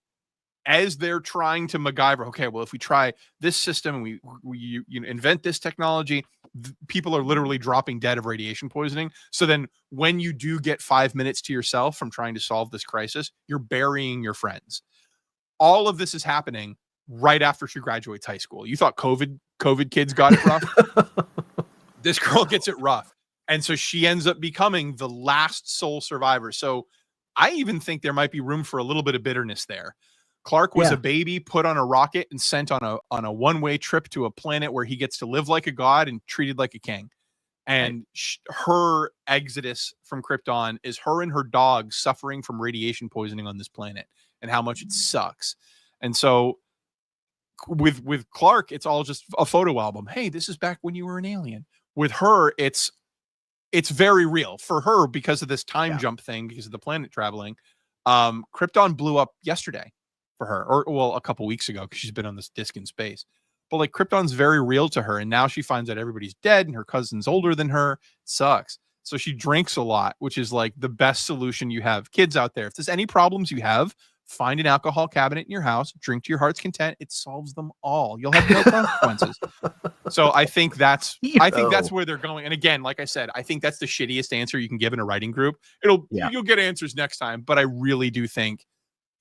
as they're trying to MacGyver, okay, well, if we try this system and we invent this technology, people are literally dropping dead of radiation poisoning. So then when you do get 5 minutes to yourself from trying to solve this crisis, you're burying your friends. All of this is happening right after she graduates high school. You thought COVID kids got it rough? This girl gets it rough. And so she ends up becoming the last sole survivor. So I even think there might be room for a little bit of bitterness there. Clark was a baby put on a rocket and sent on a one-way trip to a planet where he gets to live like a god and treated like a king. And her exodus from Krypton is her and her dog suffering from radiation poisoning on this planet and how much it sucks. And so with Clark, it's all just a photo album. Hey, this is back when you were an alien. With her, it's very real for her because of this time jump thing, because of the planet traveling. Krypton blew up yesterday for her, or well, a couple weeks ago, because she's been on this disc in space. But like Krypton's very real to her, and now she finds out everybody's dead and her cousin's older than her. It sucks. So she drinks a lot, which is like the best solution you have. Kids out there, if there's any problems you have, find an alcohol cabinet in your house, drink to your heart's content. It solves them all. You'll have no consequences. So I think that's where they're going. And again, like I said, I think that's the shittiest answer you can give in a writing group. You'll get answers next time, but I really do think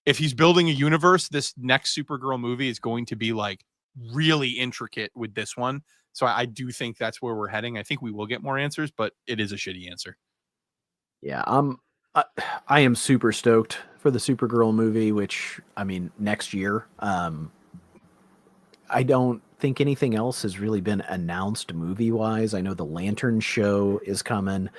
if he's building a universe, this next Supergirl movie is going to be like really intricate with this one. So I do think that's where we're heading. I think we will get more answers, but it is a shitty answer. Yeah, I am super stoked for the Supergirl movie, which, I mean, next year. I don't think anything else has really been announced movie-wise. I know the Lantern show is coming.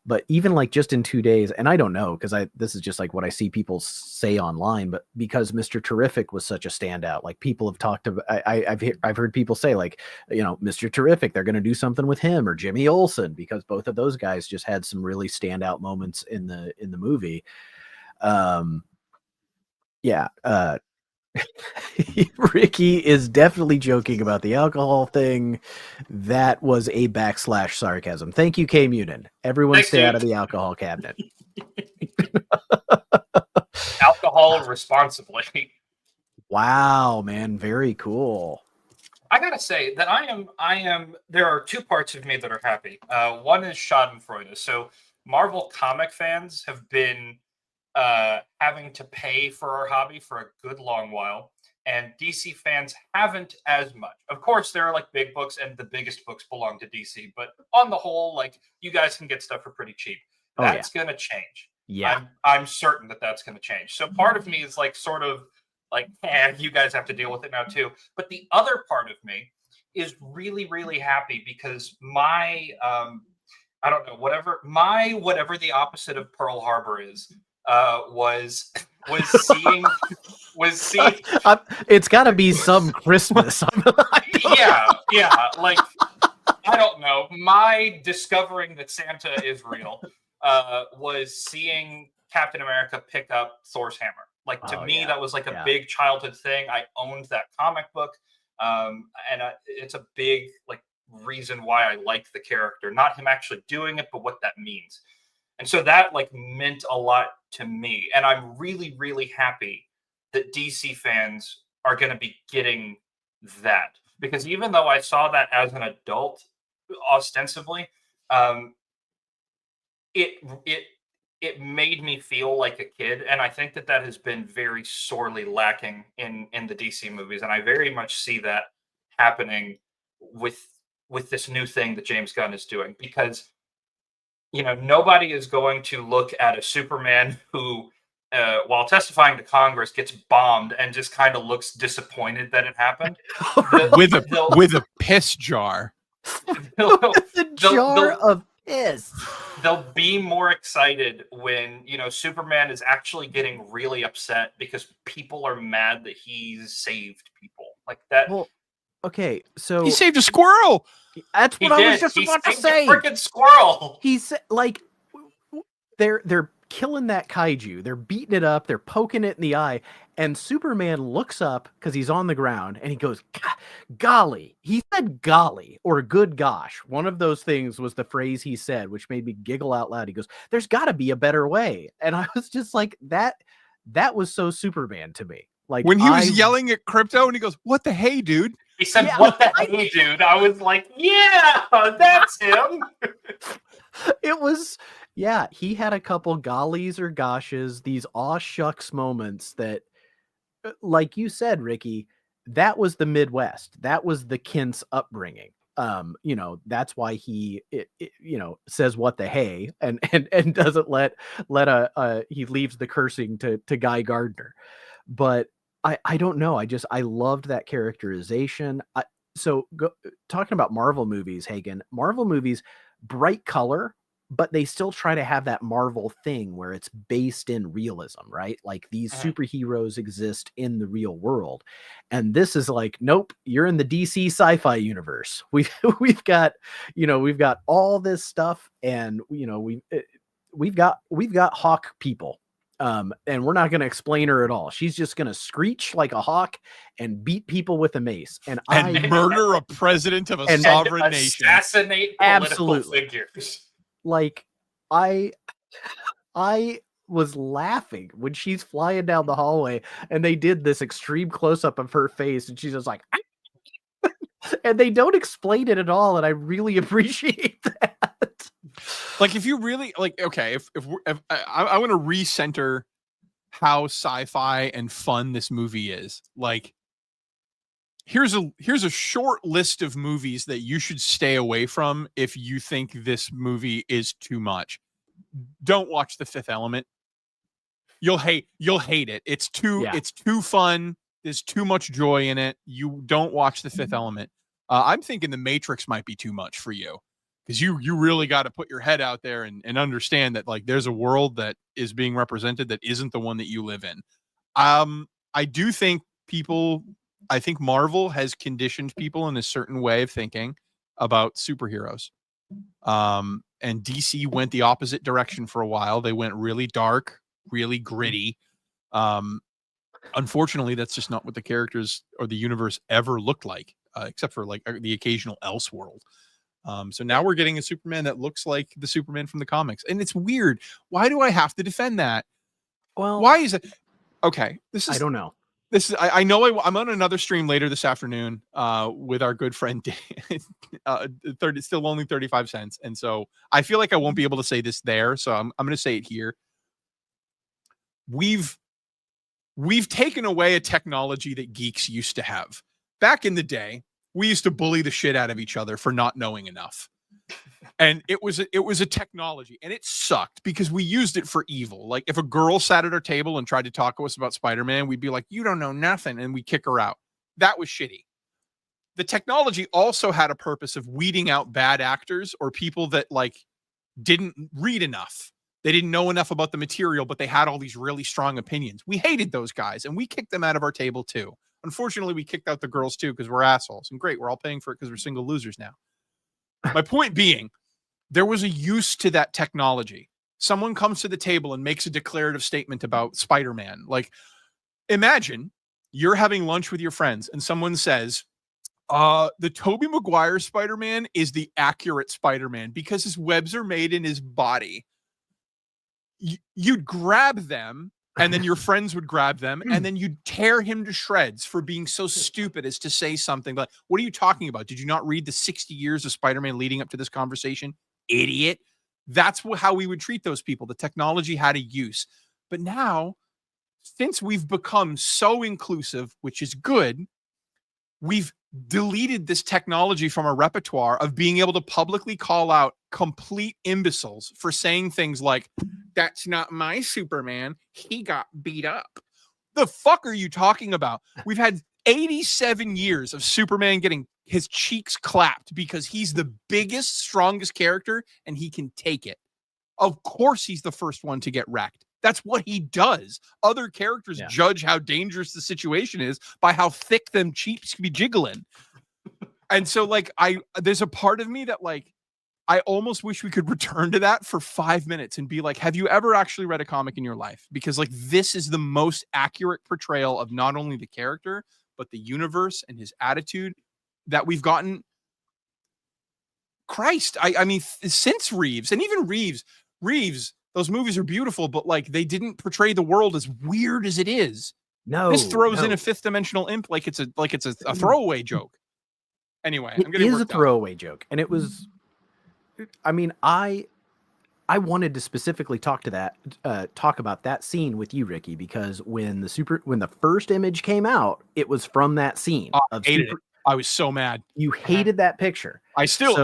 But even like just in 2 days, and I don't know, because this is just like what I see people say online, but because Mr. Terrific was such a standout, like people have talked about, I've heard people say like, you know, Mr. Terrific, they're going to do something with him, or Jimmy Olsen, because both of those guys just had some really standout moments in the movie. Ricky is definitely joking about the alcohol thing. That was a / sarcasm. Thank you, K Munin. Everyone stay out of the alcohol cabinet. Alcohol responsibly. Wow, man. Very cool. I gotta say that I am. There are two parts of me that are happy. One is Schadenfreude. So Marvel comic fans have been having to pay for our hobby for a good long while, and DC fans haven't as much. Of course, there are like big books, and the biggest books belong to DC, but on the whole, like, you guys can get stuff for pretty cheap. That's gonna change. Yeah, I'm certain that that's gonna change. So part of me is like sort of like, you guys have to deal with it now too. But the other part of me is really, really happy because my I don't know, whatever the opposite of Pearl Harbor is, was seeing it's got to be some Christmas. yeah, like, I don't know, my discovering that Santa is real was seeing Captain America pick up Thor's hammer. Like, to me, that was like a big childhood thing. I owned that comic book, and it's a big like reason why I like the character, not him actually doing it, but what that means. And so that like meant a lot to me. And I'm really, really happy that DC fans are going to be getting that, because even though I saw that as an adult, ostensibly, it made me feel like a kid. And I think that has been very sorely lacking in the DC movies. And I very much see that happening with this new thing that James Gunn is doing, because, you know, nobody is going to look at a Superman who, while testifying to Congress, gets bombed and just kind of looks disappointed that it happened. with a piss jar. The jar of piss. They'll be more excited when, you know, Superman is actually getting really upset because people are mad that he's saved people like that. Well, okay, so he saved a squirrel. That's what I was just about to say. Freaking squirrel. He's like, they're killing that kaiju. They're beating it up. They're poking it in the eye. And Superman looks up because he's on the ground and he goes, golly. He said golly or good gosh. One of those things was the phrase he said, which made me giggle out loud. He goes, there's got to be a better way. And I was just like, that was so Superman to me. Like, when he was yelling at Krypto and he goes, what the hey, dude? He said, what the hey, dude? I was like, yeah, that's him. It was, yeah, he had a couple gollies or goshes, these aw shucks moments that, like you said, Ricky, that was the Midwest. That was the Kent's upbringing. You know, that's why he, you know, says what the hey, and doesn't let he leaves the cursing to Guy Gardner. But I don't know. I loved that characterization. talking about Marvel movies, Hagen, Marvel movies, bright color, but they still try to have that Marvel thing where it's based in realism, right? Like these superheroes exist in the real world. And this is like, nope, you're in the DC sci-fi universe. We've got all this stuff, and we've got hawk people. And we're not going to explain her at all. She's just going to screech like a hawk and beat people with a mace and murder a president of a sovereign nation. Assassinate political figures. Like, I was laughing when she's flying down the hallway and they did this extreme close-up of her face and she's just like, and they don't explain it at all. And I really appreciate that. Like, if you really like, okay, if I want to recenter how sci-fi and fun this movie is, like, here's a short list of movies that you should stay away from if you think this movie is too much. Don't watch The Fifth Element. You'll hate it. It's too fun. There's too much joy in it. You don't watch The Fifth Element. I'm thinking The Matrix might be too much for you, because you really got to put your head out there and understand that, like, there's a world that is being represented that isn't the one that you live in. I do think I think Marvel has conditioned people in a certain way of thinking about superheroes. And DC went the opposite direction for a while. They went really dark, really gritty. Unfortunately, that's just not what the characters or the universe ever looked like, except for like the occasional Elseworld. So now we're getting a Superman that looks like the Superman from the comics. And it's weird. Why do I have to defend that? Well, why is it? Okay. I don't know. I know I'm on another stream later this afternoon with our good friend still only 35 cents. And so I feel like I won't be able to say this there. So I'm going to say it here. We've taken away a technology that geeks used to have. Back in the day, we used to bully the shit out of each other for not knowing enough. And it was a technology, and it sucked because we used it for evil. Like, if a girl sat at our table and tried to talk to us about Spider-Man, we'd be like, you don't know nothing, and we'd kick her out. That was shitty. The technology also had a purpose of weeding out bad actors or people that, like, didn't read enough. They didn't know enough about the material, but they had all these really strong opinions. We hated those guys, and we kicked them out of our table too. Unfortunately, we kicked out the girls too because we're assholes. And great, we're all paying for it because we're single losers now. My point being, there was a use to that technology. Someone comes to the table and makes a declarative statement about Spider-Man. Like, imagine you're having lunch with your friends and someone says, the Tobey Maguire Spider-Man is the accurate Spider-Man because his webs are made in his body. You'd grab them, and then your friends would grab them, and then you'd tear him to shreds for being so stupid as to say something like, what are you talking about? Did you not read the 60 years of Spider-Man leading up to this conversation? Idiot. That's how we would treat those people. The technology had a use. But now, since we've become so inclusive, which is good, we've deleted this technology from our repertoire of being able to publicly call out complete imbeciles for saying things like, that's not my Superman. He got beat up. The fuck are you talking about? We've had 87 years of Superman getting his cheeks clapped because he's the biggest, strongest character and he can take it. Of course, he's the first one to get wrecked. That's what he does. Other characters judge how dangerous the situation is by how thick them cheeks can be jiggling. And so, like, there's a part of me that, like, I almost wish we could return to that for 5 minutes and be like, have you ever actually read a comic in your life? Because, like, this is the most accurate portrayal of not only the character, but the universe and his attitude that we've gotten. Christ, I mean, since Reeves, and even Reeves, those movies are beautiful, but, like, they didn't portray the world as weird as it is. No, this throws in a fifth dimensional imp like it's a throwaway joke. Anyway, I'm getting it is a throwaway joke, and it was. I mean, I wanted to specifically talk about that scene with you, Ricky, because when the first image came out, it was from that scene. I hated it. I was so mad. You hated that picture. I stand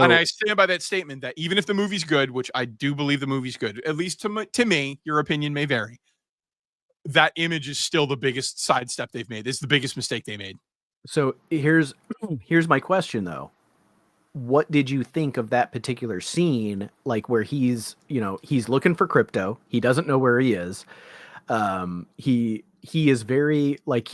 by that statement that even if the movie's good, which I do believe the movie's good, at least to me, your opinion may vary. That image is still the biggest sidestep they've made. It's the biggest mistake they made. So here's my question though. What did you think of that particular scene? Like where he's looking for Crypto. He doesn't know where he is. He is very like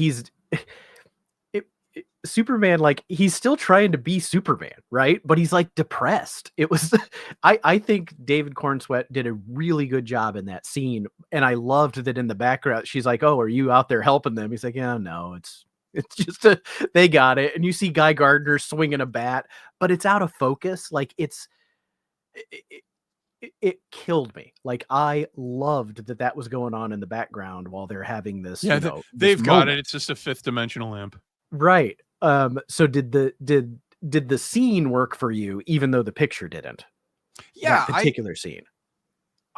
Superman, like he's still trying to be Superman, right? But he's like depressed. It was I think David Cornsweet did a really good job in that scene. And I loved that in the background, she's like, "Oh, are you out there helping them?" He's like, "Yeah, no, it's just they got it." And you see Guy Gardner swinging a bat, but it's out of focus. Like it, it killed me. Like I loved that was going on in the background while they're having this, Yeah, this they've got moment. it. It's just a fifth dimensional lamp. Right. So did the scene work for you, even though the picture didn't? Yeah, That particular scene.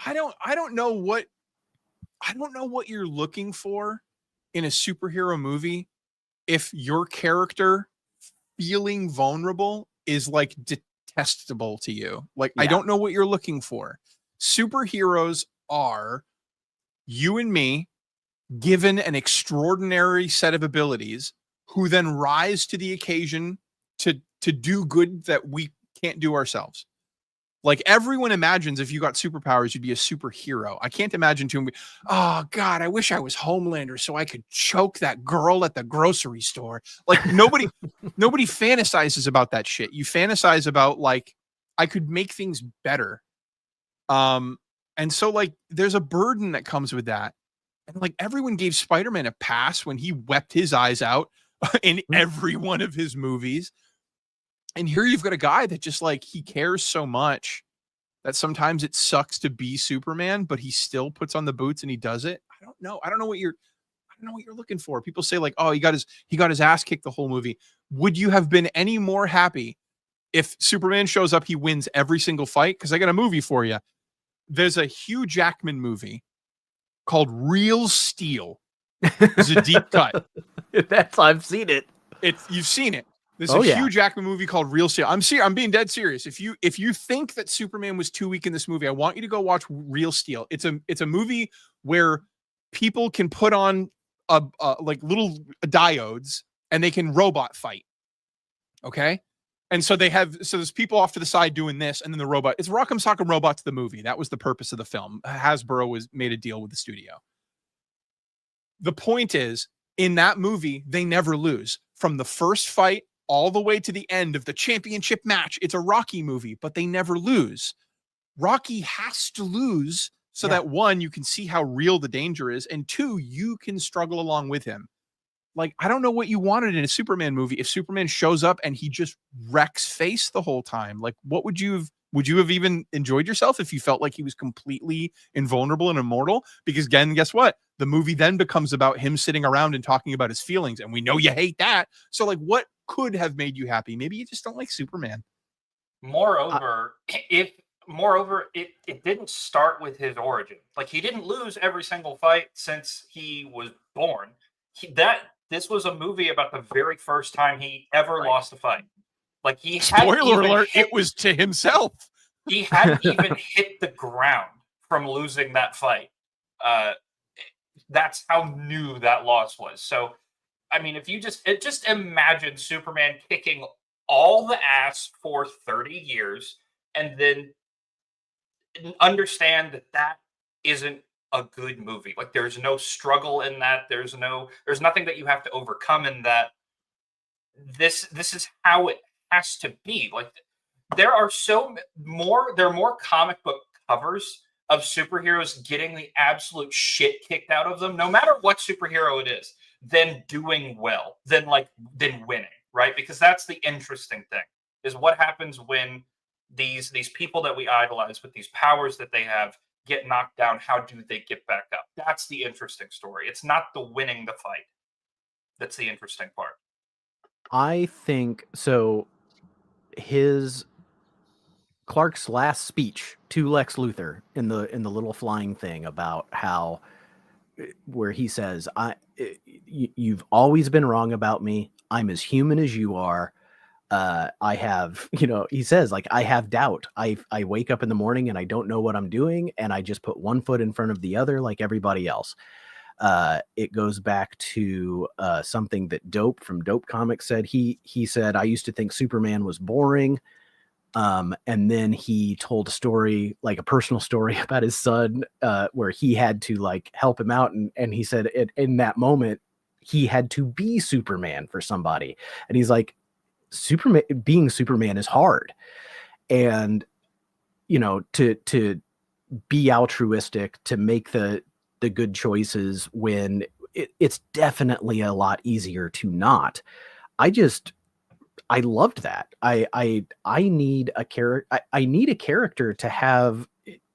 I don't know what you're looking for in a superhero movie if your character feeling vulnerable is like detestable to you. Like, I don't know what you're looking for. Superheroes are you and me given an extraordinary set of abilities who then rise to the occasion to do good that we can't do ourselves. Like everyone imagines if you got superpowers, you'd be a superhero. I can't imagine to me, oh God, I wish I was Homelander so I could choke that girl at the grocery store. Like nobody fantasizes about that shit. You fantasize about like, I could make things better. And so like there's a burden that comes with that. And like everyone gave Spider-Man a pass when he wept his eyes out in every one of his movies. And here you've got a guy that just like, he cares so much that sometimes it sucks to be Superman, but he still puts on the boots and he does it. I don't know what you're looking for. People say like, oh, he got his ass kicked the whole movie. Would you have been any more happy if Superman shows up, he wins every single fight? Because I got a movie for you. There's a Hugh Jackman movie called Real Steel. It's a deep cut. I've seen it. You've seen it. There's a Hugh Jackman movie called Real Steel. I'm being dead serious. If you think that Superman was too weak in this movie, I want you to go watch Real Steel. It's a movie where people can put on like little diodes and they can robot fight. Okay? And so there's people off to the side doing this, and then the robot. It's Rock'em Sock'em Robots the movie. That was the purpose of the film. Hasbro made a deal with the studio. The point is, in that movie, they never lose. From the first fight all the way to the end of the championship match. It's a Rocky movie, but they never lose. Rocky has to lose so that one, you can see how real the danger is, and two, you can struggle along with him. Like, I don't know what you wanted in a Superman movie if Superman shows up and he just wrecks face the whole time. Like, what would you have even enjoyed yourself if you felt like he was completely invulnerable and immortal? Because again, guess what? The movie then becomes about him sitting around and talking about his feelings, and we know you hate that. So like, what could have made you happy? Maybe you just don't like Superman. Moreover, it didn't start with his origin. Like, he didn't lose every single fight since he was born. This was a movie about the very first time he ever lost a fight. Like, he spoiler alert, it was to himself. He hadn't even hit the ground from losing that fight. That's how new that loss was. So, I mean, if you just imagine Superman kicking all the ass for 30 years and then understand that isn't a good movie. Like, there's no struggle in that. There's nothing that you have to overcome in that. This is how it has to be. Like, there are more comic book covers of superheroes getting the absolute shit kicked out of them, no matter what superhero it is, than doing well, than winning, right? Because that's the interesting thing, is what happens when these people that we idolize with these powers that they have get knocked down. How do they get back up? That's the interesting story. It's not the winning the fight that's the interesting part. I think so. Clark's last speech to Lex Luthor in the little flying thing about how, where he says, you've always been wrong about me. I'm as human as you are. I have, he says, like, I have doubt. I wake up in the morning and I don't know what I'm doing, and I just put one foot in front of the other like everybody else. It goes back to something that Dope from Dope Comics said. He said, I used to think Superman was boring. And then he told a story, like a personal story about his son, where he had to like help him out. And he said in that moment, he had to be Superman for somebody. And he's like, being Superman is hard. And, you know, to be altruistic, to make the good choices when it's definitely a lot easier to not. I loved that. I need a character. I need a character to have,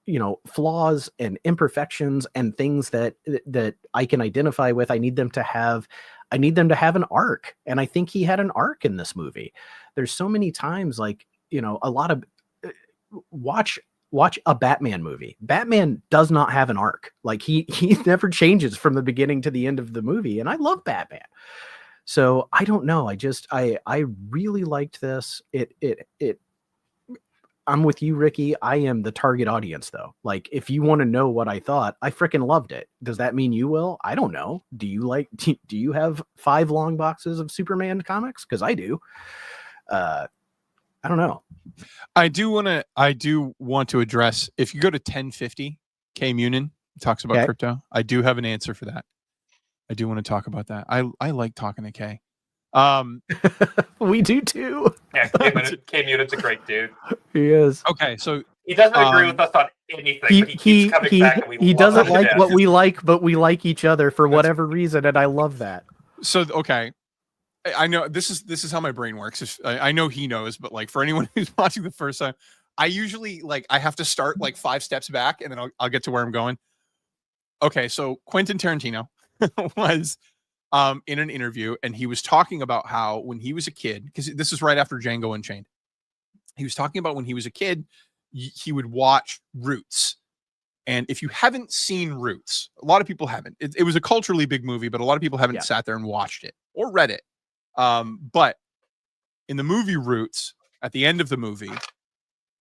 you know, flaws and imperfections and things that I can identify with. I need them to have an arc. And I think he had an arc in this movie. There's so many times, like, you know, a lot of watch a Batman movie. Batman does not have an arc. Like he never changes from the beginning to the end of the movie. And I love Batman. So I don't know. I really liked this. I'm with you, Ricky. I am the target audience though. Like if you want to know what I thought, I freaking loved it. Does that mean you will? I don't know. Do you have 5 long boxes of Superman comics? Cause I do. I don't know. I do want to address, if you go to 1050, K Munin talks about crypto. I do have an answer for that. I do want to talk about that. I like talking to K. We do too. Yeah, K Munit's a great dude. He is. Okay, so he doesn't agree with us on anything, but he keeps coming back and he doesn't like what we like, but we like each other for whatever reason, and I love that. So okay. I know this is how my brain works. I know he knows, but like for anyone who's watching the first time, I usually like I have to start like 5 steps back and then I'll get to where I'm going. Okay, so Quentin Tarantino was in an interview and he was talking about how when he was a kid, because this is right after Django Unchained, he was talking about when he was a kid, he would watch Roots. And if you haven't seen Roots, a lot of people haven't. It was a culturally big movie, but a lot of people haven't sat there and watched it or read it. But in the movie Roots, at the end of the movie,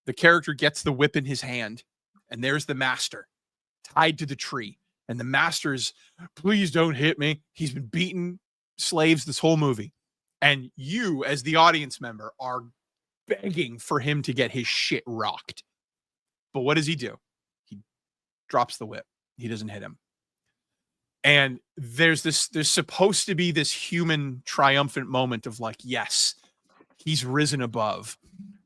the character gets the whip in his hand and there's the master tied to the tree. And the master's, please don't hit me. He's been beating slaves this whole movie. And you, as the audience member, are begging for him to get his shit rocked. But what does he do? He drops the whip. He doesn't hit him. And there's supposed to be this human triumphant moment of like, yes, he's risen above.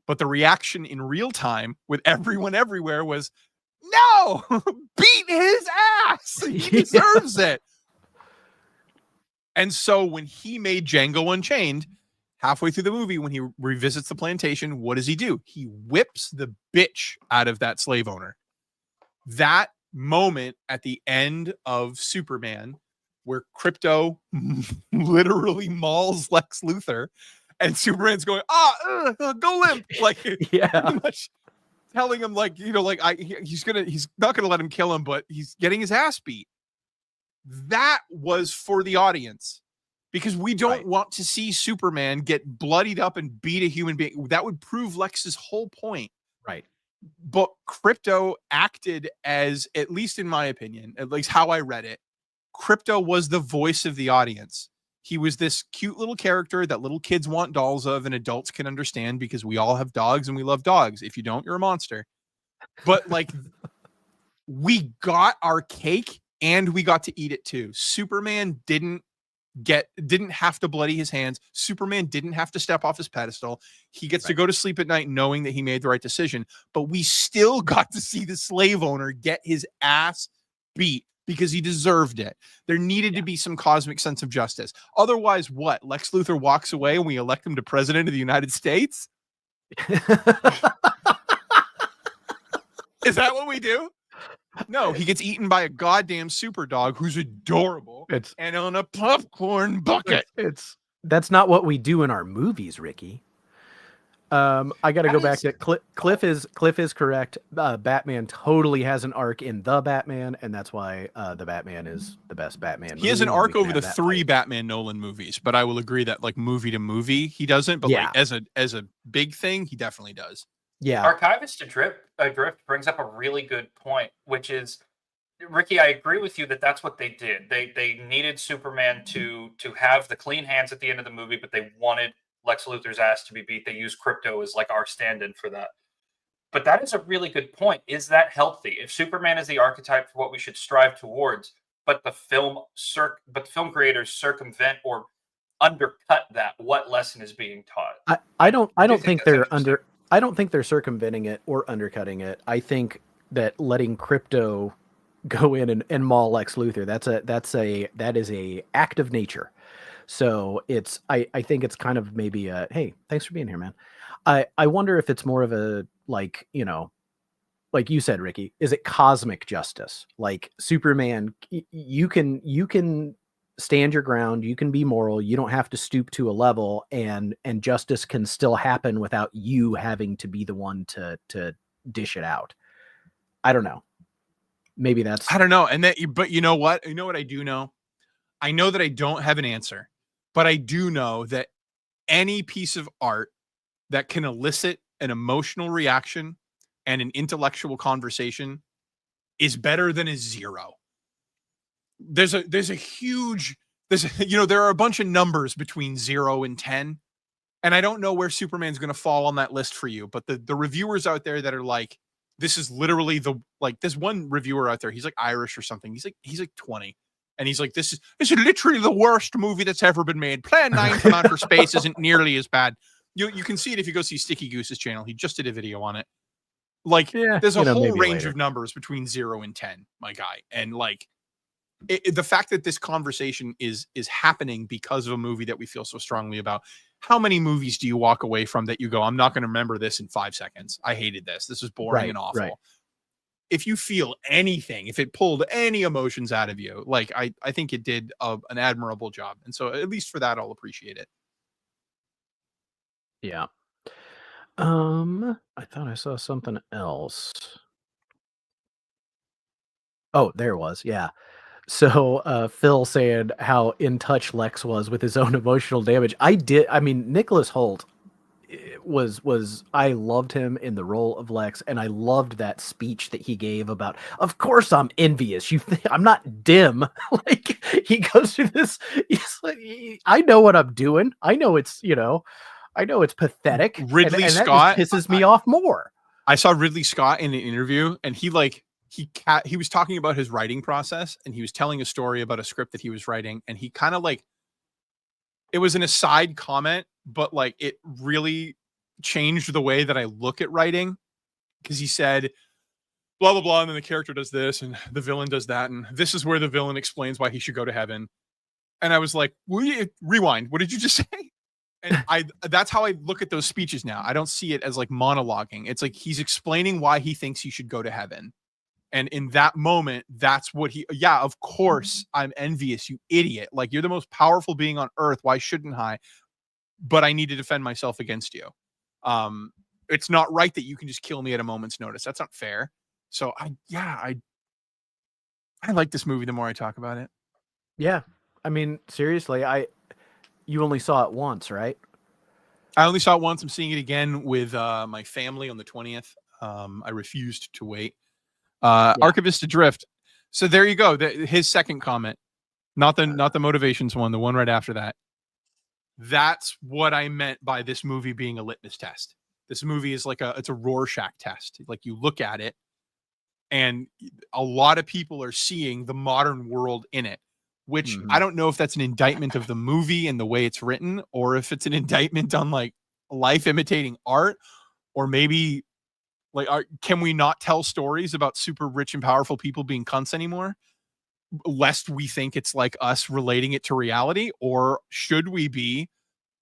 But the reaction in real time with everyone everywhere was, no, beat his ass. He deserves it. And so when he made Django Unchained, halfway through the movie, when he revisits the plantation, what does he do? He whips the bitch out of that slave owner. That moment at the end of Superman, where Krypto literally mauls Lex Luthor, and Superman's going, go limp, like pretty much telling him, like, you know, like he's not gonna let him kill him, but he's getting his ass beat. That was for the audience, because we don't want to see Superman get bloodied up and beat a human being. That would prove Lex's whole point. Right. But Krypto acted as, at least in my opinion, at least how I read it, Krypto was the voice of the audience. He was this cute little character that little kids want dolls of and adults can understand because we all have dogs and we love dogs. If you don't, you're a monster. But like, we got our cake and we got to eat it too. Superman didn't have to bloody his hands. Superman didn't have to step off his pedestal. He gets to go to sleep at night knowing that he made the right decision, but we still got to see the slave owner get his ass beat because he deserved it. There needed to be some cosmic sense of justice. Otherwise, what? Lex Luthor walks away and we elect him to president of the United States? Is that what we do? No, he gets eaten by a goddamn super dog who's adorable and on a popcorn bucket. That's not what we do in our movies, Ricky. I got to go back to Cliff is correct. Batman totally has an arc in The Batman, and that's why the Batman is the best Batman. He has an arc over the 3 Batman Nolan movies, but I will agree that like movie to movie, he doesn't. But like as a big thing, he definitely does. Yeah. Archivist Adrift brings up a really good point, which is Ricky, I agree with you that that's what they did. They needed Superman to have the clean hands at the end of the movie, but they wanted Lex Luthor's ass to be beat. They used Crypto as like our stand-in for that. But that is a really good point. Is that healthy? If Superman is the archetype for what we should strive towards, but the film creators circumvent or undercut that, what lesson is being taught? I don't think that's they're interesting? I don't think they're circumventing it or undercutting it. I think that letting Crypto go in and maul Lex Luthor, that is a act of nature. So it's I think it's kind of maybe a, hey, thanks for being here, man. I wonder if it's more of a, like, you know, like you said, Ricky, is it cosmic justice? Like Superman, you can stand your ground, you can be moral, you don't have to stoop to a level, and justice can still happen without you having to be the one to dish it out. I don't know. Maybe that's, I don't know. And that, but you know what? You know what I do know? I know that I don't have an answer, but I do know that any piece of art that can elicit an emotional reaction and an intellectual conversation is better than a 0. There's a huge, you know, there are a bunch of numbers between 0 and 10. And I don't know where Superman's going to fall on that list for you, but the reviewers out there that are like, this is literally there's one reviewer out there, he's like Irish or something. He's like 20. And he's like, this is literally the worst movie that's ever been made. Plan 9 from Outer Space isn't nearly as bad. You can see it if you go see Sticky Goose's channel. He just did a video on it. Like, yeah, there's a whole range later. of numbers between 0 and 10, my guy. And like, the fact that this conversation is happening because of a movie that we feel so strongly about. How many movies do you walk away from that you go, I'm not going to remember this in 5 seconds. I hated this. This was boring and awful. Right. If you feel anything, if it pulled any emotions out of you, like I think it did an admirable job. And so at least for that, I'll appreciate it. Yeah. I thought I saw something else. Oh, there it was. Yeah. So Phil saying how in touch Lex was with his own emotional damage. I mean, Nicholas Hoult was I loved him in the role of Lex, and I loved that speech that he gave about, of course I'm envious. You think I'm not dim. Like, he goes through this, he's like, I know what I'm doing. I know it's, you know, I know it's pathetic. Ridley and Scott that just pisses me off more. I saw Ridley Scott in an interview, and he was talking about his writing process, and he was telling a story about a script that he was writing, and he kind of like, it was an aside comment, but like it really changed the way that I look at writing, because he said blah blah blah, and then the character does this and the villain does that, and this is where the villain explains why he should go to heaven. And I was like, rewind, what did you just say? And that's how I look at those speeches now. I don't see it as like monologuing. It's like he's explaining why he thinks he should go to heaven. And in that moment, that's what yeah, of course I'm envious, you idiot. Like, you're the most powerful being on earth. Why shouldn't I? But I need to defend myself against you. It's not right that you can just kill me at a moment's notice. That's not fair. So I like this movie the more I talk about it. Yeah. I mean, seriously, you only saw it once, right? I only saw it once. I'm seeing it again with my family on the 20th. I refused to wait. Archivist Adrift. So there you go. His second comment, not the motivations one, the one right after that. That's what I meant by this movie being a litmus test. This movie is like it's a Rorschach test. Like, you look at it, and a lot of people are seeing the modern world in it, which I don't know if that's an indictment of the movie and the way it's written, or if it's an indictment on like life imitating art, or maybe like, can we not tell stories about super rich and powerful people being cunts anymore, lest we think it's like us relating it to reality? Or should we be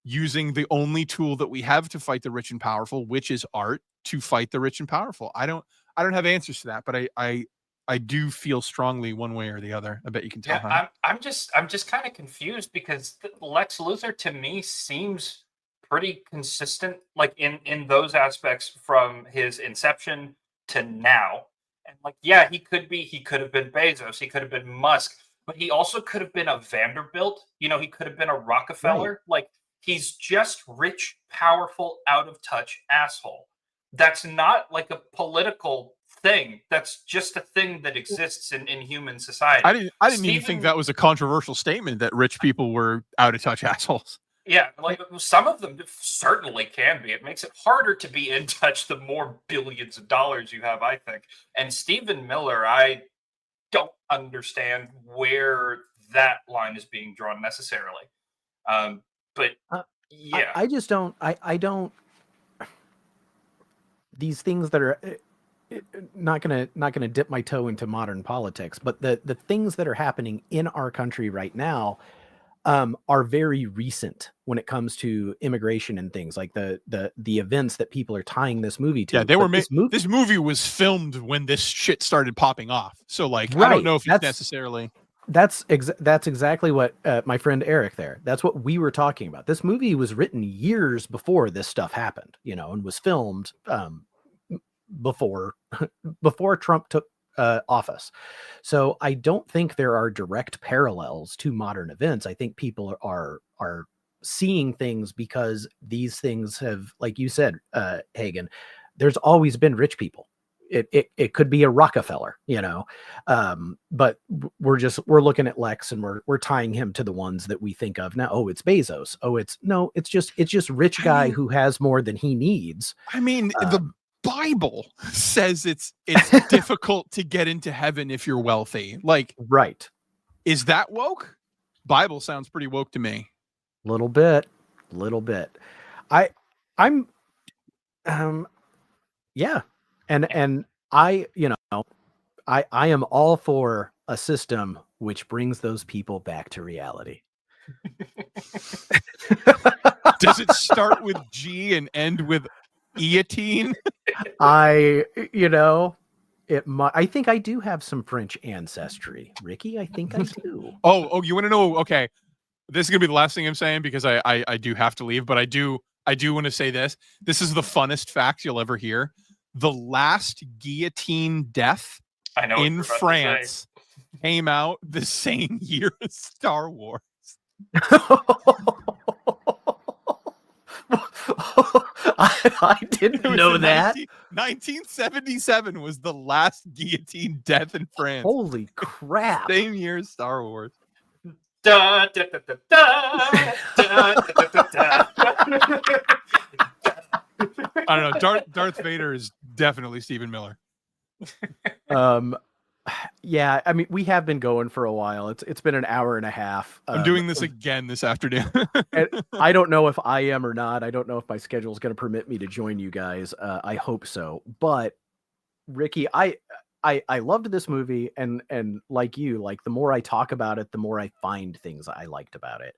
using the only tool that we have to fight the rich and powerful, which is art, to fight the rich and powerful? I don't have answers to that, but I do feel strongly one way or the other. I bet you can tell. Yeah, I'm just kind of confused, because Lex Luthor to me seems pretty consistent, like in those aspects, from his inception to now. And like, yeah, he could have been Bezos, he could have been Musk, but he also could have been a Vanderbilt. You know, he could have been a Rockefeller. Right. Like, he's just rich, powerful, out of touch asshole. That's not like a political thing. That's just a thing that exists in human society. I didn't even think Stephen- that was a controversial statement that rich people were out of touch assholes. Yeah, like some of them certainly can be. It makes it harder to be in touch the more billions of dollars you have, I think. And Stephen Miller, I don't understand where that line is being drawn necessarily. But yeah, I just don't. I don't. These things that are not gonna dip my toe into modern politics, but the things that are happening in our country right now are very recent when it comes to immigration and things like the events that people are tying this movie to. Yeah, they were But this movie was filmed when this shit started popping off. So like, I Right, don't know if it's that's- necessarily. That's exactly what my friend Eric there. That's what we were talking about. This movie was written years before this stuff happened, and was filmed before Trump took office. So I don't think there are direct parallels to modern events. I think people are seeing things because these things have, like you said, Hagen, there's always been rich people. It could be a Rockefeller, but we're looking at Lex and we're tying him to the ones that we think of now. Oh, it's Bezos. Oh, it's just rich guy who has more than he needs. I mean, the Bible says it's difficult to get into heaven if you're wealthy. Like, Right. is that woke? Bible sounds pretty woke to me. Little bit. I'm yeah. And I am all for a system which brings those people back to reality. Does it start with G and end with guillotine? I think I do have some French ancestry, Ricky. I think I do. Oh, you want to know? Okay, this is gonna be the last thing I'm saying because I do have to leave, but I do want to say this. This is the funnest fact you'll ever hear. The last guillotine death I know what in you're about to say. France came out the same year as Star Wars. I didn't It was know in that. 1977 was the last guillotine death in France. Holy crap. Same year as Star Wars. Da, da, da, da, da, da, da, da, da. I don't know. Darth Vader is definitely Stephen Miller. Yeah, I mean, we have been going for a while. It's been an hour and a half. I'm doing this again this afternoon. And I don't know if I am or not. I don't know if my schedule is going to permit me to join you guys. I hope so. But Ricky, I loved this movie, and like you, like the more I talk about it, the more I find things I liked about it.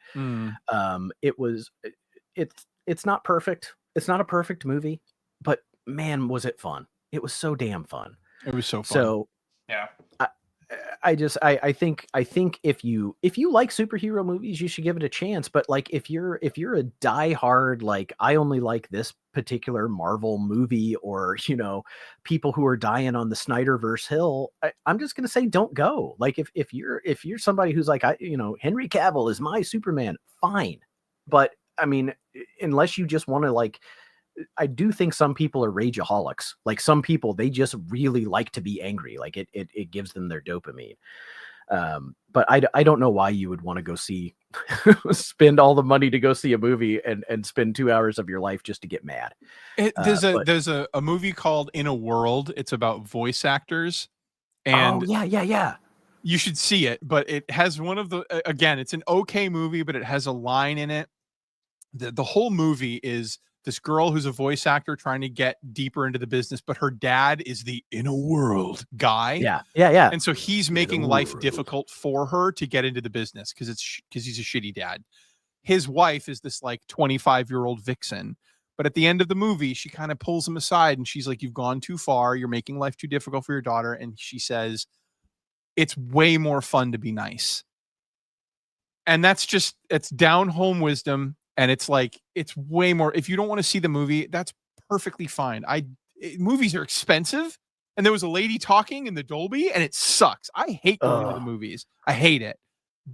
It's not perfect. It's not a perfect movie, but man, was it fun. It was so damn fun. It was so fun. So Yeah. I think if you like superhero movies, you should give it a chance. But like if you're a diehard, like I only like this particular Marvel movie, or people who are dying on the Snyderverse hill, I'm just gonna say don't go. Like if you're somebody who's like Henry Cavill is my Superman, fine. But I mean, unless you just want to like. I do think some people are rageaholics. Like some people, they just really like to be angry. Like it gives them their dopamine. But I don't know why you would want to go spend all the money to go see a movie and spend 2 hours of your life just to get mad. There's a movie called In a World. It's about voice actors. And yeah. You should see it, but it has one of the, again, it's an okay movie, but it has a line in it. The whole movie is this girl who's a voice actor trying to get deeper into the business, but her dad is the In a World guy. Yeah. And so he's making life difficult for her to get into the business because he's a shitty dad. His wife is this like 25-year-old vixen. But at the end of the movie, she kind of pulls him aside and she's like, you've gone too far. You're making life too difficult for your daughter. And she says, it's way more fun to be nice. And it's down home wisdom. And it's like, it's way more. If you don't want to see the movie, that's perfectly fine. Movies are expensive. And there was a lady talking in the Dolby and it sucks. I hate going to the movies. I hate it.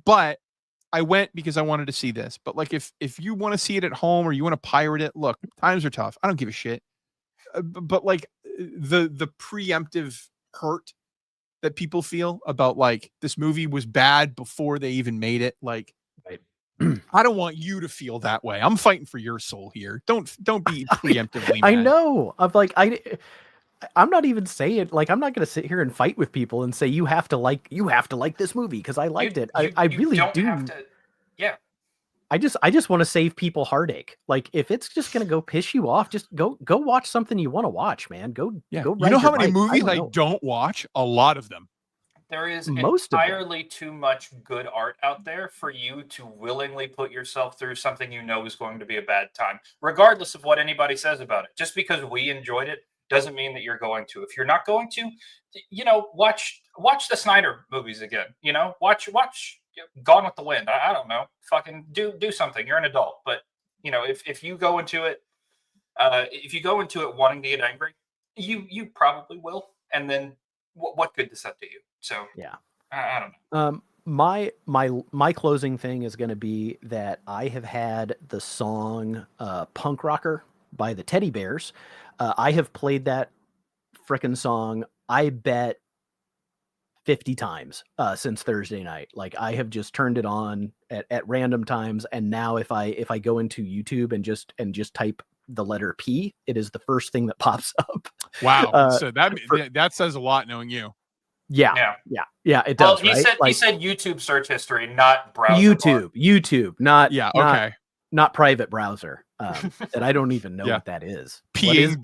But I went because I wanted to see this. But like, if you want to see it at home or you want to pirate it, look, times are tough. I don't give a shit. but like the preemptive hurt that people feel about like this movie was bad before they even made it. Like, Right. I don't want you to feel that way. I'm fighting for your soul here. Don't be preemptively I mad. know. I'm like, I'm not even saying, like, I'm not going to sit here and fight with people and say you have to like this movie because I liked it. I really don't do. have to, yeah. I just want to save people heartache. Like, if it's just going to go piss you off, just go watch something you want to watch, man. Go Yeah. go. You know ride how your many bike. movies I know. don't watch? A lot of them. There is Most of them. entirely too much good art out there for you to willingly put yourself through something you know is going to be a bad time, regardless of what anybody says about it. Just because we enjoyed it doesn't mean that you're going to. If you're not going to, watch the Snyder movies again. Watch Gone with the Wind. I don't know. Fucking do something. You're an adult, but if you go into it, wanting to get angry, you probably will. And then what good does that do you? So Yeah. I don't know. My closing thing is going to be that I have had the song Punk Rocker by the Teddy Bears. I have played that frickin' song, I bet 50 times since Thursday night. Like, I have just turned it on at random times, and now if I go into YouTube and just type the letter P, it is the first thing that pops up. Wow. So that says a lot, knowing you. Yeah, it does. Well, he said YouTube search history, not browser. YouTube, not okay, not private browser. That I don't even know what that is. Peeing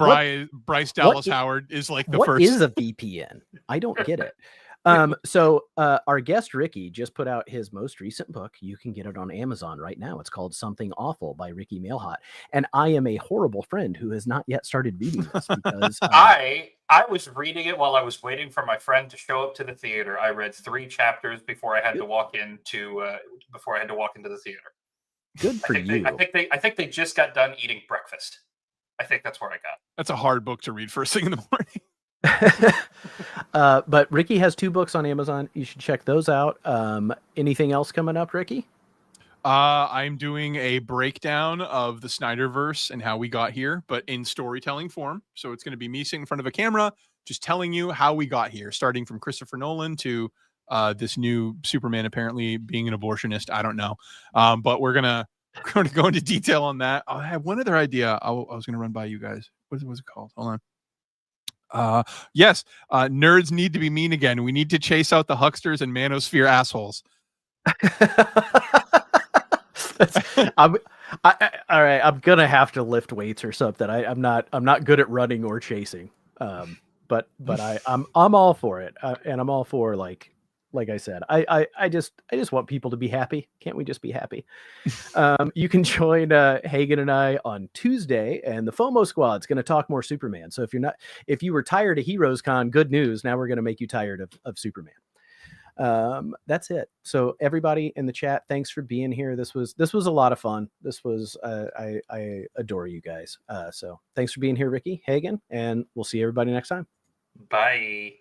Bryce Dallas Howard is like the first. What is a VPN? I don't get it. So our guest Ricky just put out his most recent book. You can get it on Amazon right now. It's called Something Awful by Ricky Mailhot. And I am a horrible friend who has not yet started reading this because I was reading it while I was waiting for my friend to show up to the theater. I read 3 chapters before I had to walk into the theater. Good for you. I think they just got done eating breakfast. I think that's where I got. That's a hard book to read first thing in the morning. But Ricky has 2 books on Amazon. You should check those out. Anything else coming up, Ricky? I'm doing a breakdown of the Snyderverse and how we got here, but in storytelling form. So it's going to be me sitting in front of a camera, just telling you how we got here, starting from Christopher Nolan to this new Superman apparently being an abortionist. I don't know. But we're going to go into detail on that. I have one other idea I was going to run by you guys. What was it called? Hold on. Yes. Nerds need to be mean again. We need to chase out the hucksters and manosphere assholes. All right. I'm gonna have to lift weights or something. I'm not good at running or chasing. But I'm all for it, and I'm all for like I said. I just want people to be happy. Can't we just be happy? You can join Hagen and I on Tuesday, and the FOMO Squad's going to talk more Superman. So if you were tired of Heroes Con, good news. Now we're going to make you tired of Superman. That's it. So everybody in the chat, thanks for being here. This was a lot of fun. This was I adore you guys. So thanks for being here, Ricky, Hagen, and we'll see everybody next time. Bye.